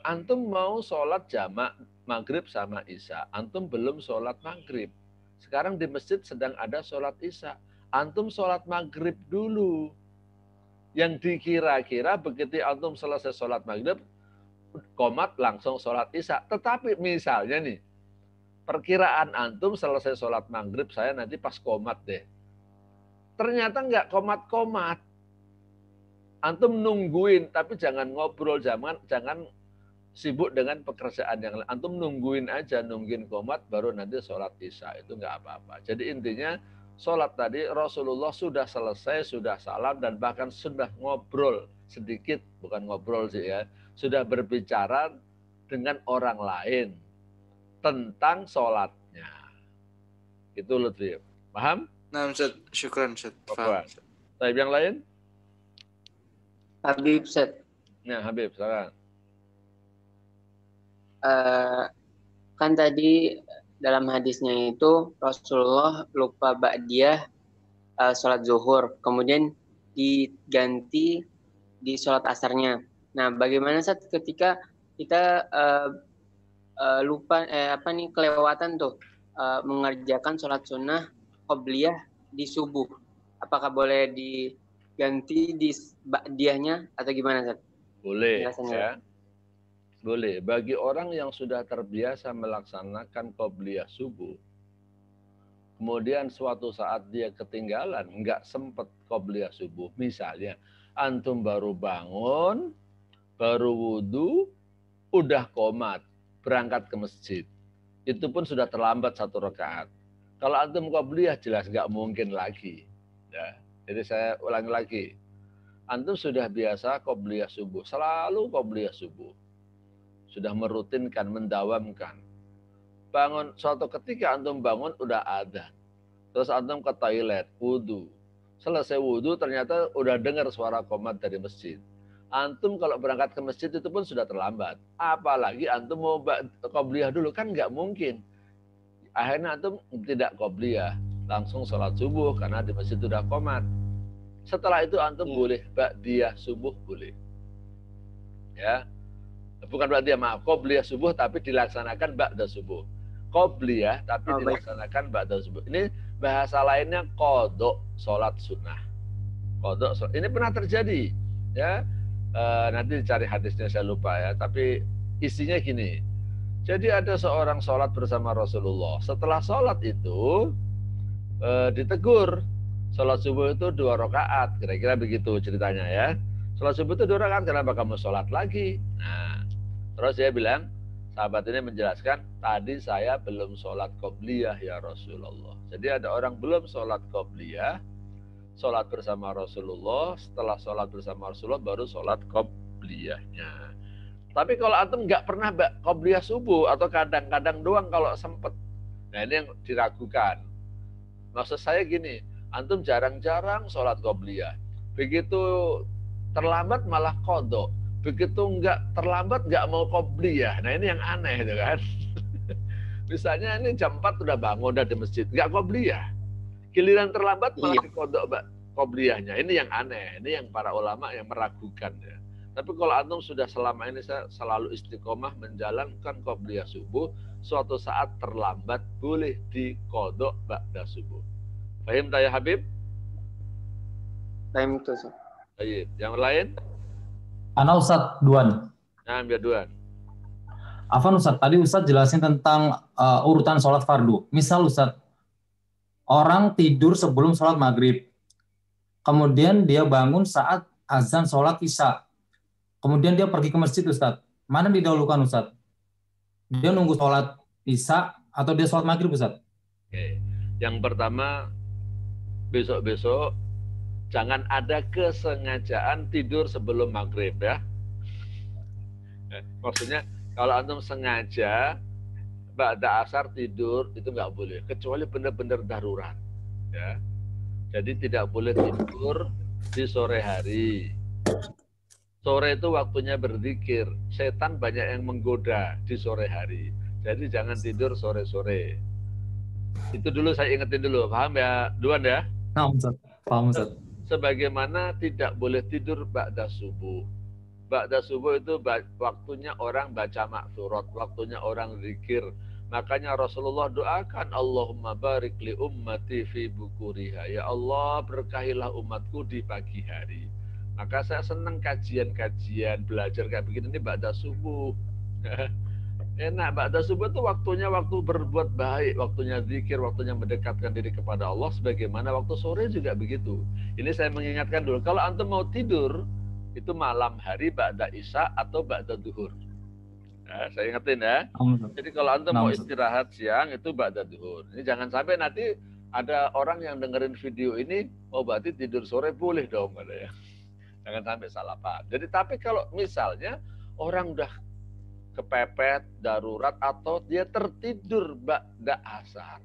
antum mau sholat jamak maghrib sama isya, antum belum sholat maghrib. Sekarang di masjid sedang ada sholat isya, antum sholat maghrib dulu. Yang dikira-kira begitu antum selesai sholat maghrib, qomat langsung sholat isya. Tetapi misalnya nih, perkiraan antum selesai sholat maghrib, saya nanti pas qomat deh. Ternyata nggak qomat-qomat. Antum nungguin, tapi jangan ngobrol, jangan sibuk dengan pekerjaan yang lain. Antum nungguin aja, nungguin qomat, baru nanti sholat isya. Itu nggak apa-apa. Jadi intinya, sholat tadi Rasulullah sudah selesai, sudah salam, dan bahkan sudah ngobrol sedikit, bukan ngobrol sih ya, sudah berbicara dengan orang lain tentang sholatnya. Itu Lutfi. Paham? Nah, Ustaz. Syukran, Ustaz. Paham. Tapi yang lain? Habib, Ustaz. Ya, Habib, silakan. Kan tadi dalam hadisnya itu Rasulullah lupa ba'diyah sholat zuhur. Kemudian diganti di sholat asarnya. Nah, bagaimana Ustaz ketika kita lupa kelewatan tuh mengerjakan sholat sunnah qobliyah di subuh. apakah boleh diganti di ba'diyahnya atau gimana, Ustaz? Boleh, Penjelasannya. ya. Boleh. Bagi orang yang sudah terbiasa melaksanakan qobliyah subuh, kemudian suatu saat dia ketinggalan, nggak sempat qobliyah subuh. Misalnya, antum baru bangun, baru wudhu, udah qomat, berangkat ke masjid. Itu pun sudah terlambat 1 rakaat. Kalau antum qobliyah jelas nggak mungkin lagi. Ya. Jadi saya ulangi lagi. Antum sudah biasa qobliyah subuh, selalu qobliyah subuh. Sudah merutinkan, mendawamkan. Bangun, suatu ketika antum bangun udah adzan. Terus antum ke toilet, wudhu. Selesai wudhu ternyata udah dengar suara qomat dari masjid. Antum kalau berangkat ke masjid itu pun sudah terlambat. Apalagi antum mau qobliyah dulu, kan nggak mungkin. Akhirnya antum tidak qobliyah, langsung sholat subuh karena di masjid sudah qomat. Setelah itu antum boleh ba'diyah subuh, boleh. Ya. Bukan ba'diyah, maaf, qobliyah subuh tapi dilaksanakan ba'da subuh. Qobliyah tapi dilaksanakan ba'da subuh. Ini bahasa lainnya qodok sholat sunnah. Qodok sholat. Ini pernah terjadi, ya. Nanti dicari hadisnya, saya lupa ya, tapi isinya gini. Jadi ada seorang sholat bersama Rasulullah. Setelah sholat itu ditegur, sholat subuh itu 2 rakaat, kira-kira begitu ceritanya ya. Sholat subuh itu 2 rakaat, kenapa kamu sholat lagi? Nah, terus dia bilang, sahabat ini menjelaskan, tadi saya belum sholat qobliyah ya Rasulullah. Jadi ada orang belum sholat qobliyah, sholat bersama Rasulullah, setelah sholat bersama Rasulullah baru sholat qobliyahnya. Tapi kalau antum nggak pernah qobliyah subuh atau kadang-kadang doang kalau sempet, nah ini yang diragukan. Maksud saya gini, antum jarang-jarang sholat qobliyah, begitu terlambat malah qodok, begitu nggak terlambat nggak mau qobliyah. Nah ini yang aneh itu kan. Misalnya ini jam 4 udah bangun, udah di masjid, nggak qobliyah. Giliran terlambat malah dikodok qobliyahnya. Ini yang aneh. Ini yang para ulama yang meragukan ya. Tapi kalau antum sudah selama ini saya selalu istiqomah menjalankan qobliyah subuh, suatu saat terlambat boleh dikodok ba'da subuh. Paham tak ya Habib? Paham itu, Ustaz. Baik. Yang lain? Ana Ustaz Duan. Nah, biar Duan. Afan Ustaz, tadi Ustaz jelasin tentang urutan sholat fardu. Misal Ustaz, orang tidur sebelum sholat maghrib, kemudian dia bangun saat azan sholat isya, kemudian dia pergi ke masjid Ustaz. Mana didahulukan Ustaz? Dia nunggu sholat isya atau dia sholat maghrib Ustaz? Oke. Yang pertama, besok-besok jangan ada kesengajaan tidur sebelum maghrib ya. Maksudnya kalau antum sengaja ba'da asar tidur itu nggak boleh, kecuali benar-benar darurat ya. Jadi tidak boleh tidur di sore hari. Sore itu waktunya berzikir, setan banyak yang menggoda di sore hari. Jadi jangan tidur sore-sore. Itu dulu saya ingetin dulu, paham ya Duan ya? Paham Ustaz. Paham Ustaz. Sebagaimana tidak boleh tidur ba'da subuh. Ba'da subuh itu waktunya orang baca maksurat, waktunya orang zikir. Makanya Rasulullah doakan, Allahumma barik li ummati fi bukuriha. Ya Allah, berkahilah umatku di pagi hari. Maka saya senang kajian-kajian, belajar kayak begini ini ba'da subuh. Enak, ba'da subuh itu waktunya waktu berbuat baik, waktunya zikir, waktunya mendekatkan diri kepada Allah. Sebagaimana waktu sore juga begitu. Ini saya mengingatkan dulu, kalau antum mau tidur, itu malam hari ba'da isya atau ba'da duhur. Nah, saya ingetin ya. Jadi kalau antum mau istirahat siang itu ba'da duhur. Ini jangan sampai nanti ada orang yang dengerin video ini, oh berarti tidur sore boleh dong, ada ya. Jangan sampai salah paham. Jadi tapi kalau misalnya orang udah kepepet, darurat atau dia tertidur ba'da asar.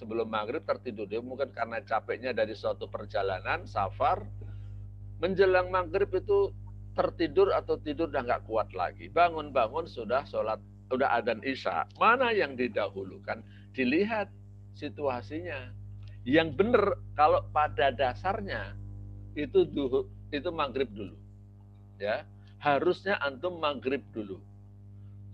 Sebelum maghrib tertidur, dia mungkin karena capeknya dari suatu perjalanan, safar, menjelang maghrib itu tertidur atau tidur udah nggak kuat lagi. Bangun-bangun sudah sholat, udah adzan isya. Mana yang didahulukan? Dilihat situasinya. Yang benar kalau pada dasarnya itu maghrib dulu. Ya, harusnya antum maghrib dulu.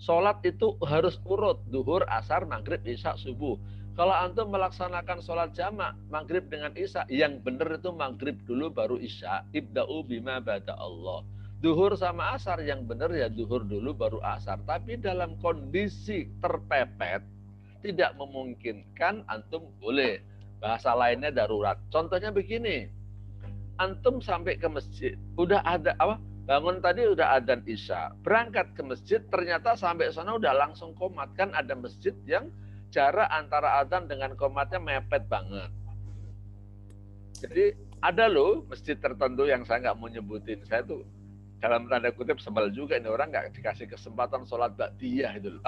Sholat itu harus urut, duhur, asar, maghrib, isya, subuh. Kalau antum melaksanakan sholat jamak maghrib dengan isya, yang benar itu maghrib dulu baru isya. Ibda'u bima bada Allah. Duhur sama asar, yang benar ya duhur dulu baru asar. Tapi dalam kondisi terpepet, tidak memungkinkan, antum boleh. Bahasa lainnya darurat. Contohnya begini, antum sampai ke masjid, udah ada apa? Bangun tadi udah adzan isya, berangkat ke masjid, ternyata sampai sana udah langsung qomat. Kan ada masjid yang jarak antara adzan dengan qomatnya mepet banget. Jadi ada loh masjid tertentu yang saya nggak mau nyebutin. Saya tuh dalam tanda kutip sebel juga, ini orang nggak dikasih kesempatan sholat ba'diyah itu,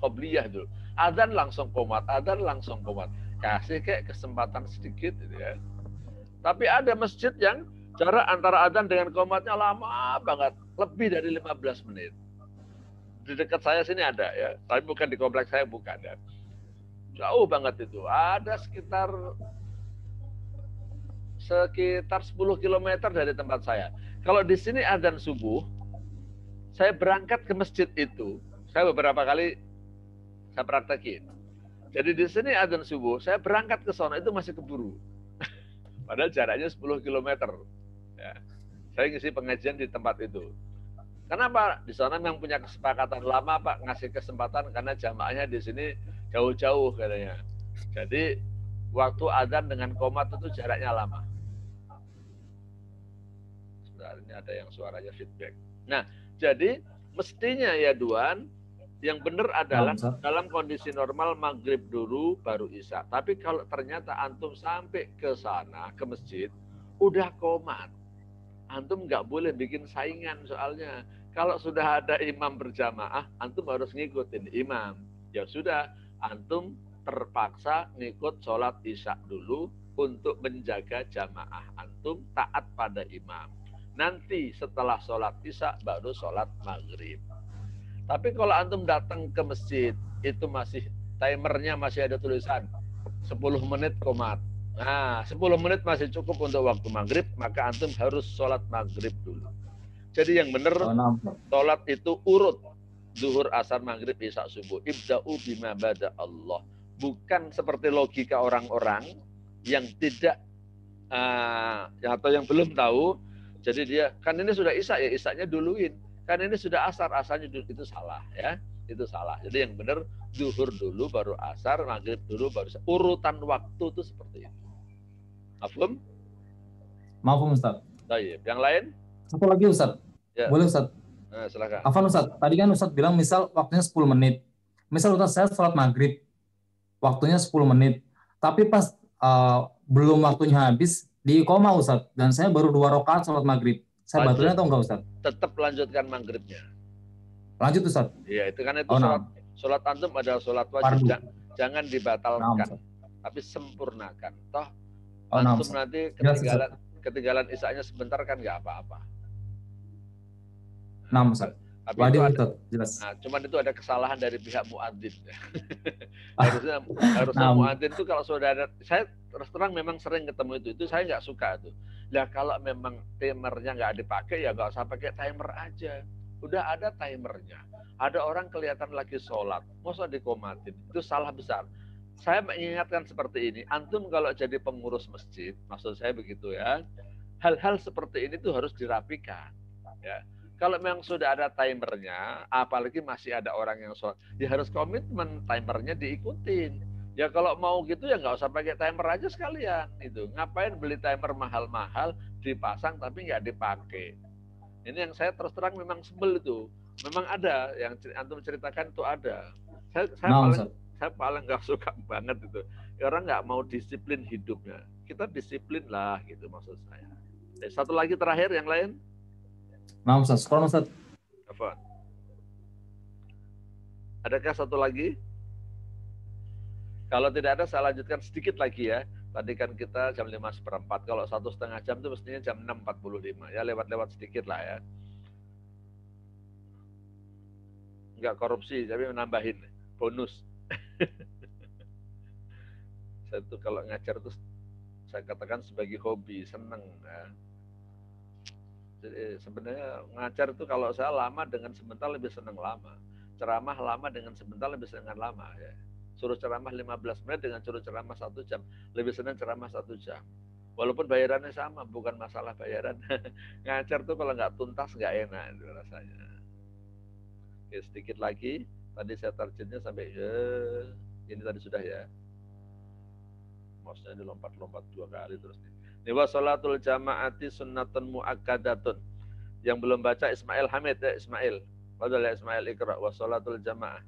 qobliyah itu. Adzan langsung qomat, adzan langsung qomat. Kasih kayak kesempatan sedikit gitu ya. Tapi ada masjid yang jarak antara adzan dengan qomatnya lama banget, lebih dari 15 menit. Di dekat saya sini ada ya, tapi bukan di kompleks saya, bukan ya. Jauh banget itu. Ada sekitar 10 km dari tempat saya. Kalau di sini adzan subuh, saya berangkat ke masjid itu. Saya beberapa kali saya praktekin. Jadi di sini adzan subuh, saya berangkat ke sana itu masih keburu. Padahal jaraknya 10 km. Ya. Saya ngisi pengajian di tempat itu. Kenapa? Di sana memang punya kesepakatan lama Pak, ngasih kesempatan karena jamaahnya di sini jauh-jauh katanya. Jadi waktu adzan dengan qomat itu jaraknya lama. Sebentar, ini ada yang suaranya feedback. Nah, jadi mestinya ya Duan, yang benar adalah dalam kondisi normal maghrib dulu baru isya. Tapi kalau ternyata antum sampai ke sana, ke masjid, udah qomat, antum nggak boleh bikin saingan soalnya. Kalau sudah ada imam berjamaah, antum harus ngikutin imam. Ya sudah, antum terpaksa ngikut sholat isya dulu untuk menjaga jamaah antum taat pada imam. Nanti setelah sholat isya baru sholat maghrib. Tapi kalau antum datang ke masjid, itu masih timernya masih ada tulisan 10 menit qomat. Nah, 10 menit masih cukup untuk waktu maghrib, maka antum harus sholat maghrib dulu. Jadi yang benar, sholat itu urut. Zuhur, asar, maghrib, isya, subuh. Ibda'u bima bada Allah. Bukan seperti logika orang-orang yang tidak, atau yang belum tahu. Jadi dia, kan ini sudah isya, ya isyanya duluin. Kan ini sudah asar, asarnya dulu, itu salah ya, itu salah. Jadi yang benar zuhur dulu baru asar, maghrib dulu baru asar. Urutan waktu itu seperti itu. Mafhum? Mafhum Ustaz. Baik, yang lain? Satu lagi Ustaz. Ya. Boleh Ustaz? Nah, silakan. Afwan Ustaz, tadi kan Ustaz bilang misal waktunya 10 menit. Misal Ustaz saya sholat maghrib, waktunya 10 menit. Tapi pas belum waktunya habis, di koma Ustaz. Dan saya baru 2 rakaat sholat maghrib. Saya batalnya atau enggak Ustaz? Tetap lanjutkan maghribnya. Lanjut Ustaz. Iya, itu kan itu sholat antum adalah sholat wajib. Jangan dibatalkan, tapi sempurnakan. Toh antum nanti ketinggalan isyanya sebentar kan nggak apa-apa. Nah, Ustaz. Tapi itu ada, jelas. Nah, cuman itu ada kesalahan dari pihak muadzin. harusnya muadzin itu kalau sudah ada, saya terus terang memang sering ketemu itu saya nggak suka tuh. Nah kalau memang timernya nggak dipakai ya nggak usah pakai timer aja. Udah ada timernya. Ada orang kelihatan lagi sholat, masa dikomatin, itu salah besar. Saya mengingatkan seperti ini, antum kalau jadi pengurus masjid, maksud saya begitu ya, hal-hal seperti ini tuh harus dirapikan. Ya. Kalau memang sudah ada timernya, apalagi masih ada orang yang sholat, ya harus komitmen timernya diikutin. Ya kalau mau gitu ya nggak usah pakai timer aja sekalian. Itu ngapain beli timer mahal-mahal dipasang tapi nggak dipakai. Ini yang saya terus terang memang sebel itu. Memang ada yang antum ceritakan itu ada. Saya paling nggak suka banget itu. Orang nggak mau disiplin hidupnya. Kita disiplin lah gitu maksud saya. Satu lagi terakhir yang lain. Nah, Ustaz, Ustaz. Apa? Adakah satu lagi? Kalau tidak ada, saya lanjutkan sedikit lagi ya. Tadi kan kita jam 5:15. Kalau 1,5 jam itu mestinya jam 6.45. Ya lewat-lewat sedikit lah ya. Enggak korupsi, tapi menambahin bonus. Saya tuh kalau ngajar tuh saya katakan sebagai hobi, seneng ya. Jadi sebenarnya ngajar itu kalau saya lama dengan sebentar lebih seneng lama. Ceramah lama dengan sebentar lebih seneng lama ya. suruh ceramah 15 menit dengan suruh ceramah 1 jam. Lebih senang ceramah 1 jam. Walaupun bayarannya sama, bukan masalah bayaran. Ngajar tuh kalau nggak tuntas nggak enak itu rasanya. Oke, sedikit lagi. Tadi saya targetnya sampai ini tadi sudah ya. Maksudnya dilompat-lompat 2 kali terus nih. Ini wa sholatul jama'ati sunnatun mu'akkadatun. Yang belum baca Ismail Hamid ya, Ismail. Padahal ya Ismail Iqra wa sholatul jama'ah.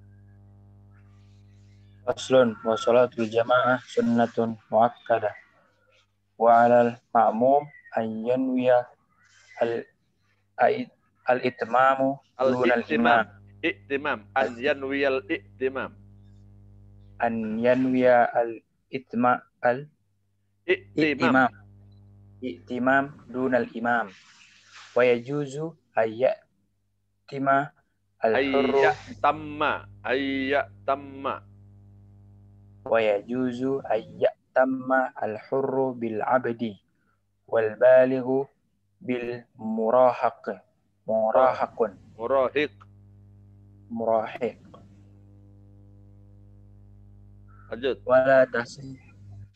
Faslun wa sholatul jama'ah sunnatun mu'akkadah. Wa 'alal ma'mum an yanwiya al-itmamu dunal imam. Iktimam, an yanwiyal iktimam. An yanwiya al-iktimam dunal imam. Wa yajuzu ayyatima al-hurru Ayyatamma. wa yajuzu ayyatamma al-hurru bil 'abdi wal balighu bil murahiq. Lanjut.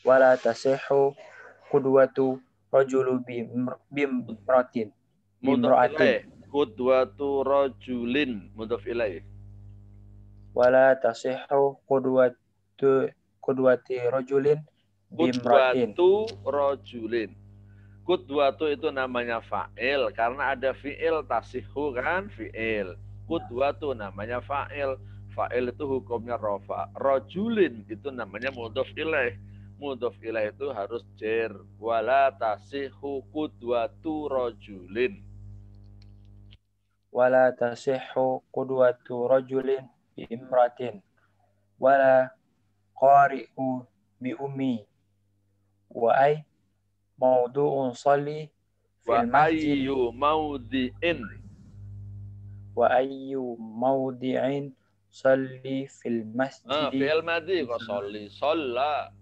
Wala tasihhu qudwatu rajulu bimratin. Qudwatu rajulin mudhaf ilaih. Wala tasihhu qudwati rajulin bimratin. Qudwatu rajulin. Qudwatu itu namanya fa'il karena ada fi'il tasihhu kan, fi'il. Qudwatu namanya fa'il. Fa'il itu hukumnya rafa. Rajulin itu namanya mudhaf ilaih. Mudhaf ilaih itu harus jar. Wala tasihhu qudwatu rajulin. Wala tasihhu qudwatu rajulin bi imratin. Wala qari'u bi ummi. Wa ay mawdu'un salli fil masjid. Wa ayyu mawdi'in salli fil masjid. Fi'il madhi kok salli. Shalla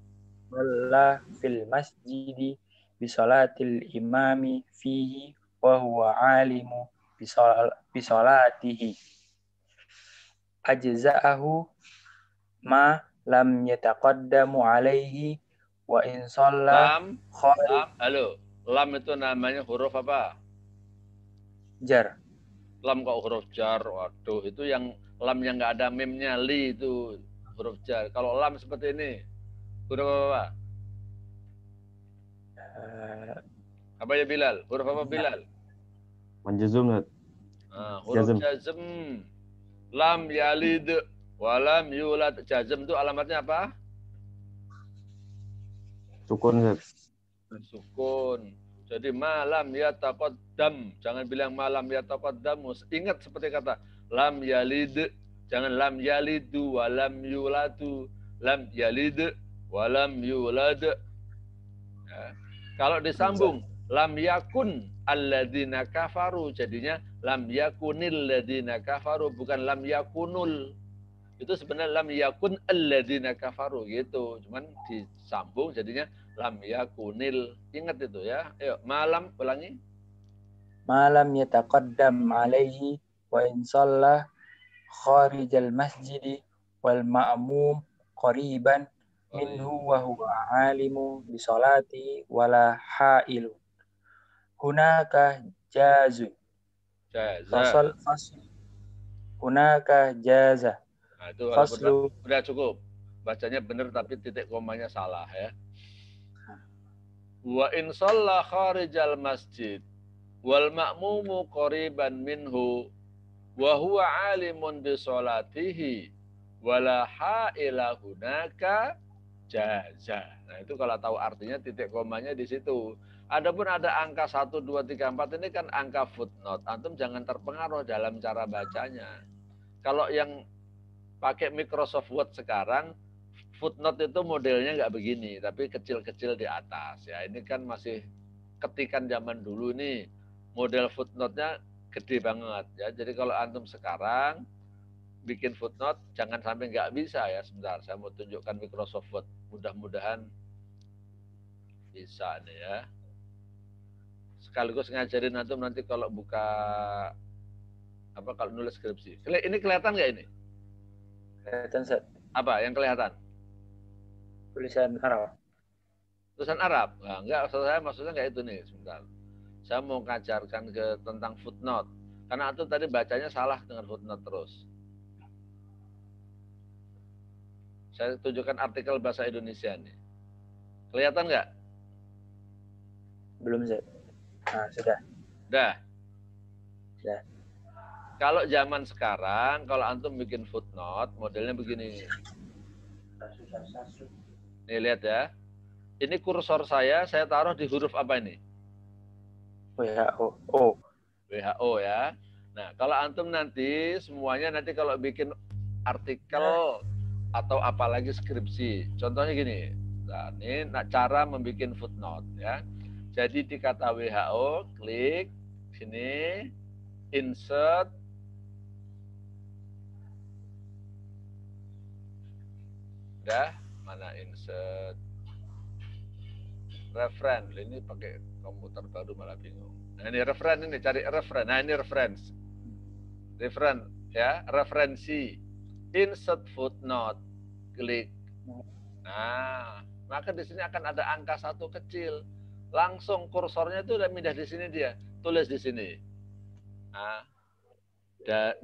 fil masjid bi salatil imami fihi wa huwa alimu bi salatihi. Ajza'ahu ma lam yataqaddamu alaihi wa in shalla lam itu namanya huruf apa? Jar. Lam kok huruf jar? Waduh, itu yang lam yang nggak ada mimnya, li itu huruf jar. Kalau lam seperti ini, huruf apa? Apa ya Bilal? Huruf apa Bilal? Manjazum. Huruf jazm. Lam yalid walam yulad. Jazm itu alamatnya apa? Sukun. Sukun. Jadi malam yataqaddam. Jangan bilang malam yataqaddamu. Ingat seperti kata lam yalid. Jangan lam yalidu walam yuladu. Lam yalid walam yulad. Ya. Kalau disambung lam yakun alladzina kafaru, jadinya lam yakunil ladzina kafaru, bukan lam yakunul. Itu sebenarnya lam yakun alladzina kafaru gitu. Cuman disambung jadinya lam yakunil. Ingat itu ya. Ayo, malam ulangi. Malam yataqaddam alaihi wa in shalla kharijal masjid wal ma'mum qariban minhu wa huwa alimu bi salati wala hailu. Hunaka jazu. Hunaka jaza. Nah, itu udah cukup. Bacanya benar tapi titik komanya salah ya. Wa in shalla kharijal masjid wal ma'mumu qariban minhu wa huwa alimun bi sholatihi wala haila hunaka jaza. Nah, itu kalau tahu artinya titik komanya di situ. Adapun ada angka 1 2 3 4 ini kan angka footnote. Antum jangan terpengaruh dalam cara bacanya. Kalau yang pakai Microsoft Word sekarang, footnote itu modelnya nggak begini, tapi kecil-kecil di atas. Ya, ini kan masih ketikan zaman dulu nih, model footnote-nya gede banget. Ya, jadi kalau antum sekarang bikin footnote, jangan sampai nggak bisa ya. Sebentar, saya mau tunjukkan Microsoft Word. Mudah-mudahan bisa nih ya. Sekaligus ngajarin antum nanti kalau buka kalau nulis skripsi. Ini kelihatan nggak ini? Kelihatan, Ustaz. Apa yang kelihatan? Tulisan Arab. Tulisan Arab? Nah, enggak, saya maksudnya enggak itu nih, sebentar. Saya mau ngajarkan tentang footnote. Karena antum tadi bacanya salah dengan footnote terus. Saya tunjukkan artikel bahasa Indonesia nih. Kelihatan nggak? Belum, Zat. Nah, sudah. Dah. Dah. Kalau zaman sekarang, kalau antum bikin footnote, modelnya begini. Nih lihat ya. Ini kursor saya taruh di huruf apa ini? WHO. Oh. WHO ya. Nah, kalau antum nanti semuanya nanti kalau bikin artikel atau apalagi skripsi, contohnya gini. Nah, ini cara membuat footnote ya. Jadi di kata WHO, klik sini, insert, udah mana insert, referen. Ini pakai komputer baru malah bingung. Nah ini referen, ini cari referen. Nah ini reference, referen ya, referensi, insert footnote, klik. Nah, maka di sini akan ada angka 1 kecil. Langsung kursornya itu udah pindah di sini dia. Tulis di sini. Nah,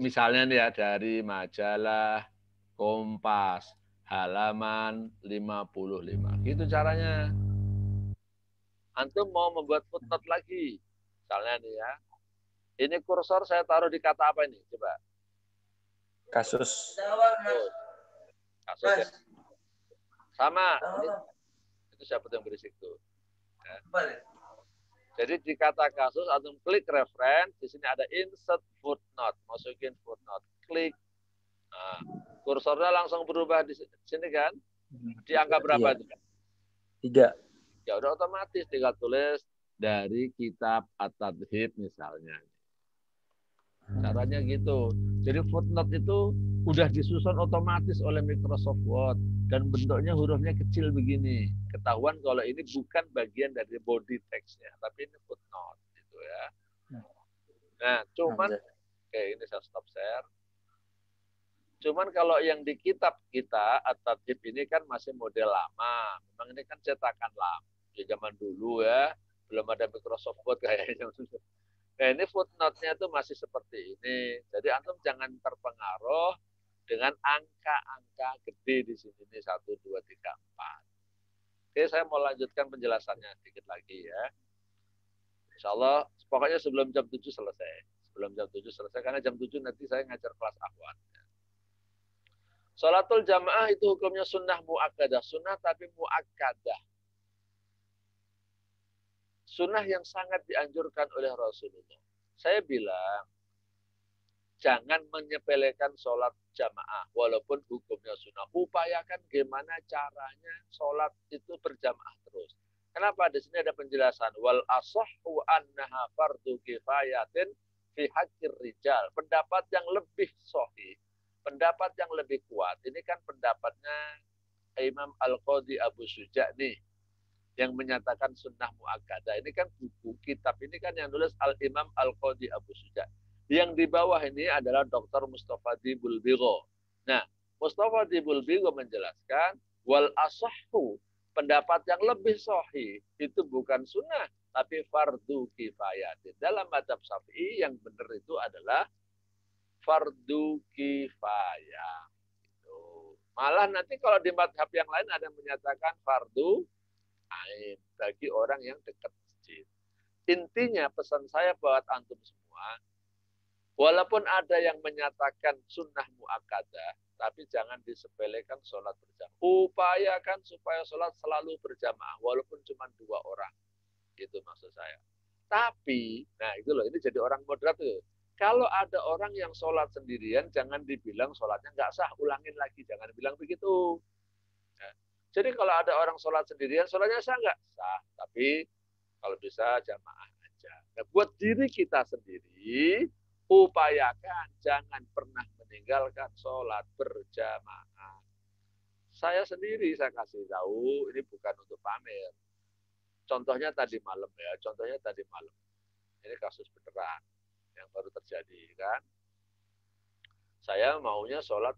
misalnya nih ya dari majalah Kompas halaman 55. Gitu caranya. Antum mau membuat footnote lagi. Misalnya nih ya. Ini kursor saya taruh di kata apa ini? Coba. Kasus. Kasus ya. Sama. Itu siapa yang berisik tuh? Ya. Jadi di kata kasus, antum klik reference, di sini ada insert footnote, masukin footnote, klik. Nah, kursornya langsung berubah di sini kan? Di angka berapa itu? 3. Ya udah otomatis tinggal tulis dari kitab At-Tadhib misalnya. Caranya gitu. Jadi footnote itu udah disusun otomatis oleh Microsoft Word dan bentuknya hurufnya kecil begini. Ketahuan kalau ini bukan bagian dari body text-nya, tapi ini footnote gitu ya. Nah, cuman oke, ini saya stop share. Cuman kalau yang di kitab kita At-Tadhib ini kan masih model lama. Memang ini kan cetakan lama. Di zaman dulu ya, belum ada Microsoft Word kayaknya. Nah, ini footnote-nya itu masih seperti ini. Jadi antum jangan terpengaruh dengan angka-angka gede di sini. Ini 1, 2, 3, 4. Oke, saya mau lanjutkan penjelasannya sedikit lagi ya. Insya Allah, pokoknya sebelum jam 7 selesai. Sebelum jam 7 selesai, karena jam 7 nanti saya ngajar kelas akhwat. Sholatul jamaah itu hukumnya sunnah mu'akkadah. Sunnah tapi mu'akkadah. Sunnah yang sangat dianjurkan oleh Rasulullah. Saya bilang, jangan menyepelekan sholat jamaah, walaupun hukumnya sunnah. Upayakan gimana caranya sholat itu berjamaah terus. Kenapa? Di sini ada penjelasan. Wal asahhu annaha fardu kifayatin fi haqqir rijal. Pendapat yang lebih sahih, pendapat yang lebih kuat. Ini kan pendapatnya Imam Al-Qadhi Abu Suja nih. Yang menyatakan sunnah mu'akkadah. Ini kan buku kitab ini kan yang nulis Al-Imam Al-Qadhi Abu Suja. Yang di bawah ini adalah Dr. Mustafa Dibul Bigho. Nah, Mustafa Dibul Bigho menjelaskan wal asahhu, pendapat yang lebih sahih itu bukan sunnah tapi fardu kifayah. Dalam mazhab Syafi'i yang benar itu adalah fardu kifayah. Malah nanti kalau di mazhab yang lain ada yang menyatakan fardu ain bagi orang yang dekat masjid. Intinya pesan saya buat antum semua, walaupun ada yang menyatakan sunnah mu'akkadah, tapi jangan disepelekan sholat berjamaah. Upayakan supaya sholat selalu berjamaah, walaupun cuma 2 orang. Gitu maksud saya. Tapi, nah itu loh, ini jadi orang moderat tuh. Kalau ada orang yang sholat sendirian, jangan dibilang sholatnya nggak sah, ulangin lagi, jangan bilang begitu. Nah, jadi kalau ada orang sholat sendirian, sholatnya sah nggak? Sah. Tapi kalau bisa jamaah aja. Nah, buat diri kita sendiri, upayakan jangan pernah meninggalkan sholat berjamaah. Saya sendiri, saya kasih tahu, ini bukan untuk pamer. Contohnya tadi malam ya, contohnya tadi malam. Ini kasus beneran yang baru terjadi kan. Saya maunya sholat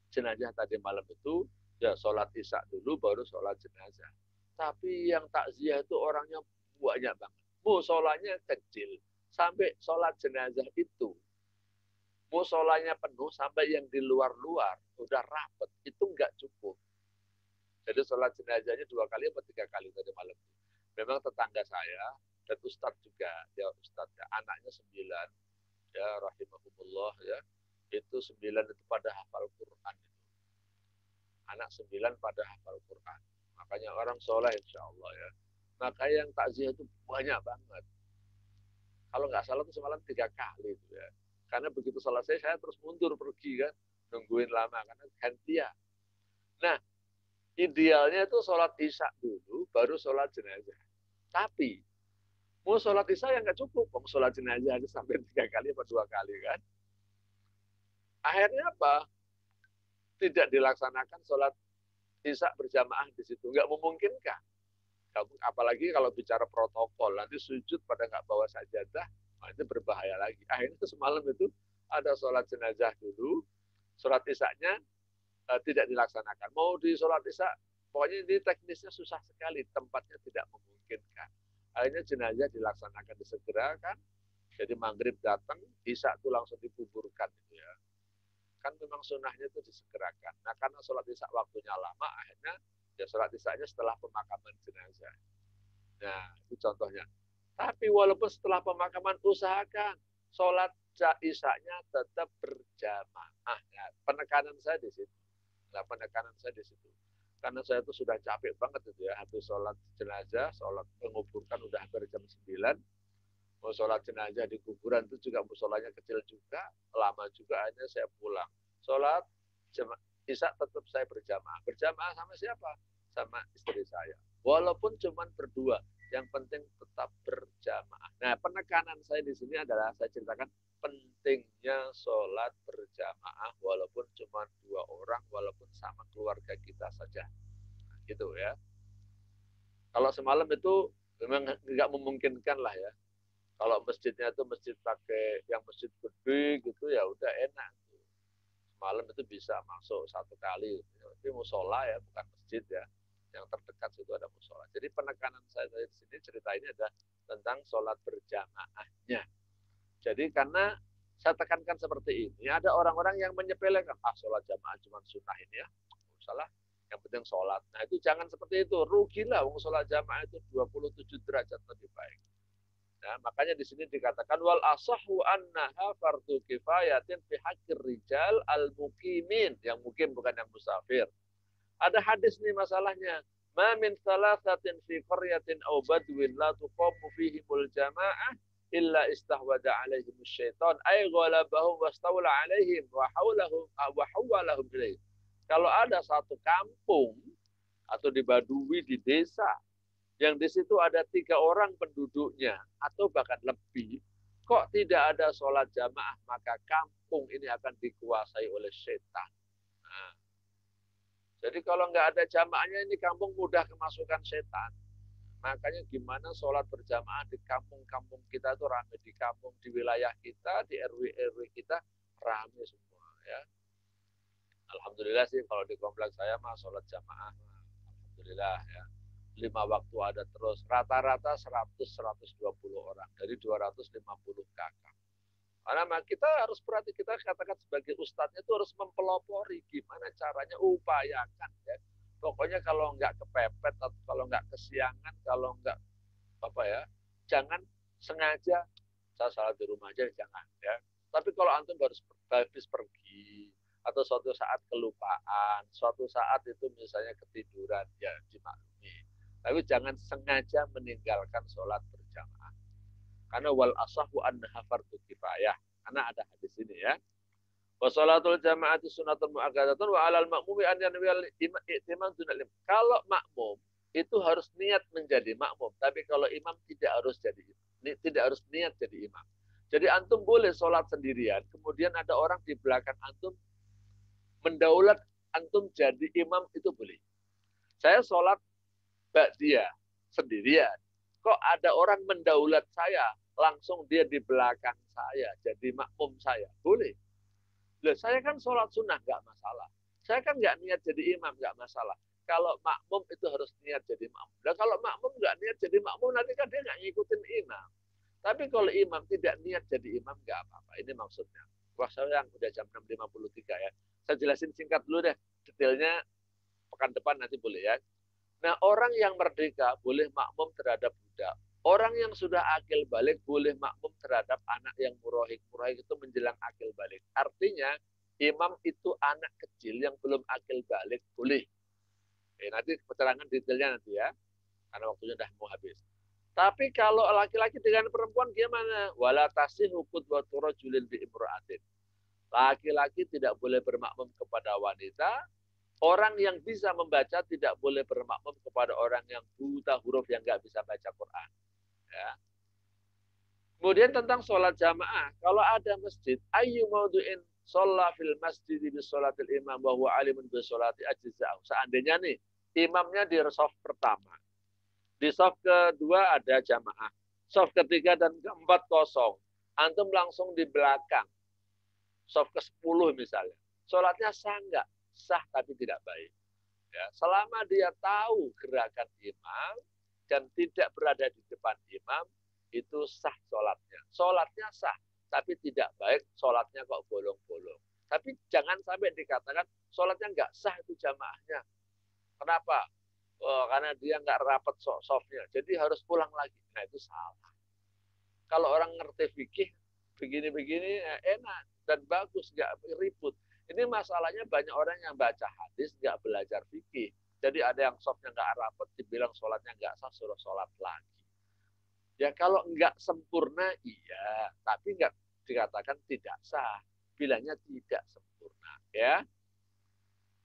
jenazah tadi malam itu Ya sholat isya dulu baru sholat jenazah. Tapi yang takziah itu orangnya banyak banget. Musolanya kecil. Sampai sholat jenazah itu. Musolanya penuh sampai yang di luar-luar. Udah rapet. Itu nggak cukup. Jadi sholat jenazahnya 2 kali atau 3 kali tadi malam. Memang tetangga saya dan Ustadz juga. Ya Ustadz ya, anaknya 9. Ya rahimahumullah ya. Itu 9 itu pada hafal Quran. Anak 9 pada hafal Quran. Makanya orang soleh insya Allah ya. Maka yang takziah itu banyak banget. Kalau nggak salah itu semalam 3 kali itu ya. Karena begitu selesai saya terus mundur pergi kan. Nungguin lama karena gantian. Nah idealnya itu sholat isya dulu baru sholat jenazah. Tapi mau sholat isya yang nggak cukup. Mau sholat jenazah aja sampai 3 kali atau 2 kali kan. Akhirnya apa? Tidak dilaksanakan sholat isya berjamaah di situ, nggak memungkinkan. Apalagi kalau bicara protokol, nanti sujud pada nggak bawa sajadah, itu berbahaya lagi. Akhirnya semalam itu ada sholat jenazah dulu, sholat isyanya tidak dilaksanakan. Mau di sholat isya, pokoknya ini teknisnya susah sekali, tempatnya tidak memungkinkan. Akhirnya jenazah dilaksanakan disegerakan, jadi maghrib datang, isya itu langsung dikuburkan gitu ya. Kan memang sunnahnya itu disegerakan. Nah karena sholat isya waktunya lama, akhirnya ya sholat isyanya setelah pemakaman jenazah. Nah itu contohnya. Tapi walaupun setelah pemakaman usahakan sholat isyanya tetap berjamaah. Nah, penekanan saya di situ. Nah, penekanan saya di situ. Karena saya itu sudah capek banget itu ya, habis sholat jenazah, sholat menguburkan udah hampir jam 9. Mau sholat jenazah di kuburan itu juga musolanya kecil juga, lama juga aja saya pulang. Sholat isya tetap saya berjamaah. Berjamaah sama siapa? Sama istri saya. Walaupun cuma berdua, yang penting tetap berjamaah. Nah, penekanan saya di sini adalah saya ceritakan pentingnya sholat berjamaah walaupun cuma 2 orang, walaupun sama keluarga kita saja. Nah, gitu ya. Kalau semalam itu memang nggak memungkinkan lah ya. Kalau masjidnya itu masjid pakai yang masjid gede gitu ya udah enak. Malam itu bisa masuk 1 kali. Tapi musola ya bukan masjid ya. Yang terdekat situ ada musola. Jadi penekanan saya di sini cerita ini adalah tentang sholat berjamaahnya. Jadi karena saya tekankan seperti ini, ada orang-orang yang menyepelekan, sholat jamaah cuma sunnah ini ya, salah. Yang penting sholat. Nah itu jangan seperti itu. Rugilah wong sholat jamaah itu 27 derajat lebih baik. Nah, makanya di sini dikatakan wal asahhu annaha fardhu kifayatin fi haqqir rijal al muqimin, yang mukim bukan yang musafir. Ada hadis nih masalahnya. Ma min thalathatin fi qaryatin aw badwin la tuqamu fihimul jamaah illa istahwada alaihim syaitan ay ghalabahum wastawla alaihim wa hawalahum ilaih. Kalau ada satu kampung atau di badui di desa yang di situ ada 3 orang penduduknya atau bahkan lebih, kok tidak ada sholat jamaah, maka kampung ini akan dikuasai oleh setan. Nah, jadi kalau nggak ada jamaahnya ini kampung mudah kemasukan setan. Makanya gimana sholat berjamaah di kampung-kampung kita itu ramai, di kampung, di wilayah kita, di RW kita ramai semua ya. Alhamdulillah sih kalau di kompleks saya mah sholat jamaah, alhamdulillah ya. 5 waktu ada terus, rata-rata 100-120 orang dari 250 kakak. Karena kita harus berarti kita katakan sebagai ustadznya itu harus mempelopori gimana caranya, upayakan ya. Pokoknya kalau nggak kepepet atau kalau nggak kesiangan, kalau nggak apa ya, jangan sengaja saya salat di rumah aja jangan ya. Tapi kalau antum harus habis pergi atau suatu saat kelupaan, suatu saat itu misalnya ketiduran ya dimaklumi. Tapi jangan sengaja meninggalkan sholat berjamaah. Karena wal asahu annaha fardhu kifayah. Karena ada hadis ini ya. Wa sholatul jama'ati sunnatun mu'akkadatun wa 'alal ma'mumi an yanwiyal imam dunal imam. Kalau makmum itu harus niat menjadi makmum, tapi kalau imam tidak harus niat jadi imam. Jadi antum boleh sholat sendirian, kemudian ada orang di belakang antum mendaulat antum jadi imam, itu boleh. Saya sholat dia sendirian. Kok ada orang mendaulat saya, langsung dia di belakang saya, jadi makmum saya. Boleh. Loh, saya kan sholat sunnah, nggak masalah. Saya kan nggak niat jadi imam, nggak masalah. Kalau makmum itu harus niat jadi makmum. Dan kalau makmum nggak niat jadi makmum, nanti kan dia nggak ngikutin imam. Tapi kalau imam tidak niat jadi imam, nggak apa-apa. Ini maksudnya. Wah, saya yang udah jam 6.53 ya. Saya jelasin singkat dulu deh. Detailnya pekan depan nanti boleh ya. Nah, orang yang merdeka boleh makmum terhadap budak. Orang yang sudah akil balik boleh makmum terhadap anak yang murahik. Murahik itu menjelang akil balik. Artinya, imam itu anak kecil yang belum akil balik boleh. Oke, nanti keterangan detailnya nanti ya. Karena waktunya udah mau habis. Tapi kalau laki-laki dengan perempuan gimana? Wala tasihhu qudwatu rajulin bi imra'atin. Laki-laki tidak boleh bermakmum kepada wanita. Orang yang bisa membaca tidak boleh bermakmum kepada orang yang buta huruf yang nggak bisa baca Quran. Ya. Kemudian tentang sholat jamaah. Kalau ada masjid, ayyu maudu'in sholat fil masjid bi sholatil imam wa huwa alimun bi sholati ajza'u. Seandainya nih, imamnya di shaf pertama. Di shaf kedua ada jamaah. Shaf ketiga dan keempat kosong. Antum langsung di belakang. Shaf ke-10 misalnya. Sholatnya sah enggak? Sah tapi tidak baik. Ya, selama dia tahu gerakan imam dan tidak berada di depan imam, itu sah sholatnya. Sholatnya sah, tapi tidak baik, sholatnya kok bolong-bolong. Tapi jangan sampai dikatakan sholatnya nggak sah itu jamaahnya. Kenapa? Oh, karena dia nggak rapat softnya, jadi harus pulang lagi. Nah itu salah. Kalau orang ngerti fikih, begini-begini enak dan bagus, nggak ribut. Ini masalahnya banyak orang yang baca hadis nggak belajar fikih. Jadi ada yang softnya nggak rapat, dibilang sholatnya nggak sah, suruh sholat lagi. Ya kalau nggak sempurna iya, tapi nggak dikatakan tidak sah. Bilangnya tidak sempurna. Ya.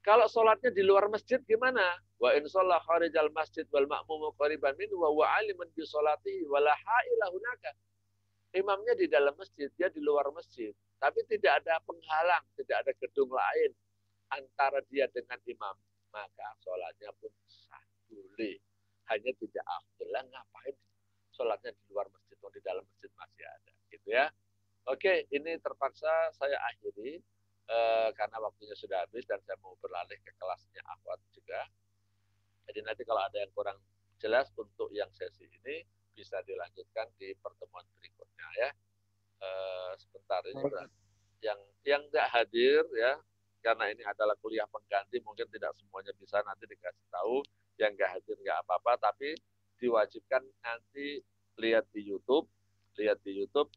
Kalau sholatnya di luar masjid gimana? Wa in sholla kharijal masjid wal ma'mumu qariban minhu wa huwa alimun bi sholatihi wa la ha'ila hunaka. Imamnya di dalam masjid, dia di luar masjid. Tapi tidak ada penghalang, tidak ada gedung lain antara dia dengan imam. Maka sholatnya pun sah, boleh. Hanya tidak afdal. Ngapain sholatnya di luar masjid atau di dalam masjid masih ada. Gitu ya. Oke, ini terpaksa saya akhiri. Karena waktunya sudah habis dan saya mau beralih ke kelasnya akhwat juga. Jadi nanti kalau ada yang kurang jelas untuk yang sesi ini, bisa dilanjutkan di pertemuan berikutnya ya. Sebentar ini yang nggak hadir ya, karena ini adalah kuliah pengganti, mungkin tidak semuanya bisa nanti dikasih tahu. Yang nggak hadir nggak apa-apa, tapi diwajibkan nanti lihat di YouTube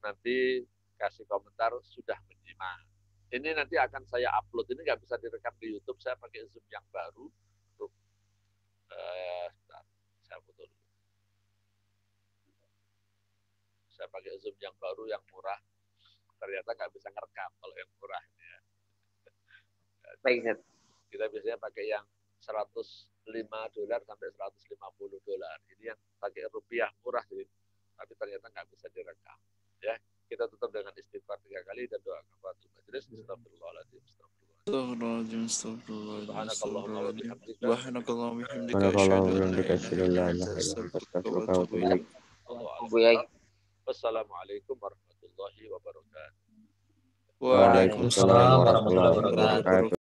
nanti kasih komentar sudah menyimak. Ini nanti akan saya upload, ini nggak bisa direkam di YouTube, saya pakai Zoom yang baru untuk saya foto dulu. Saya pakai Zoom yang baru yang murah. Ternyata nggak bisa ngerekam kalau yang murah. Ya. Baik, Zat. Kita biasanya pakai yang $105 sampai $150. Ini yang pakai rupiah murah sih. Tapi ternyata nggak bisa direkam. Ya, kita tutup dengan istighfar 3 kali dan doa kafaratul majelis. Astagfirullahaladzim. Astagfirullahaladzim, astagfirullahaladzim, Subhanakallahumma wa bihamdika. Subhanakallahumma wa bihamdika, asyhadu an la ilaha illa anta, astaghfiruka wa atubu ilaik. Wassalamualaikum warahmatullahi wabarakatuh. Waalaikumsalam warahmatullahi wabarakatuh.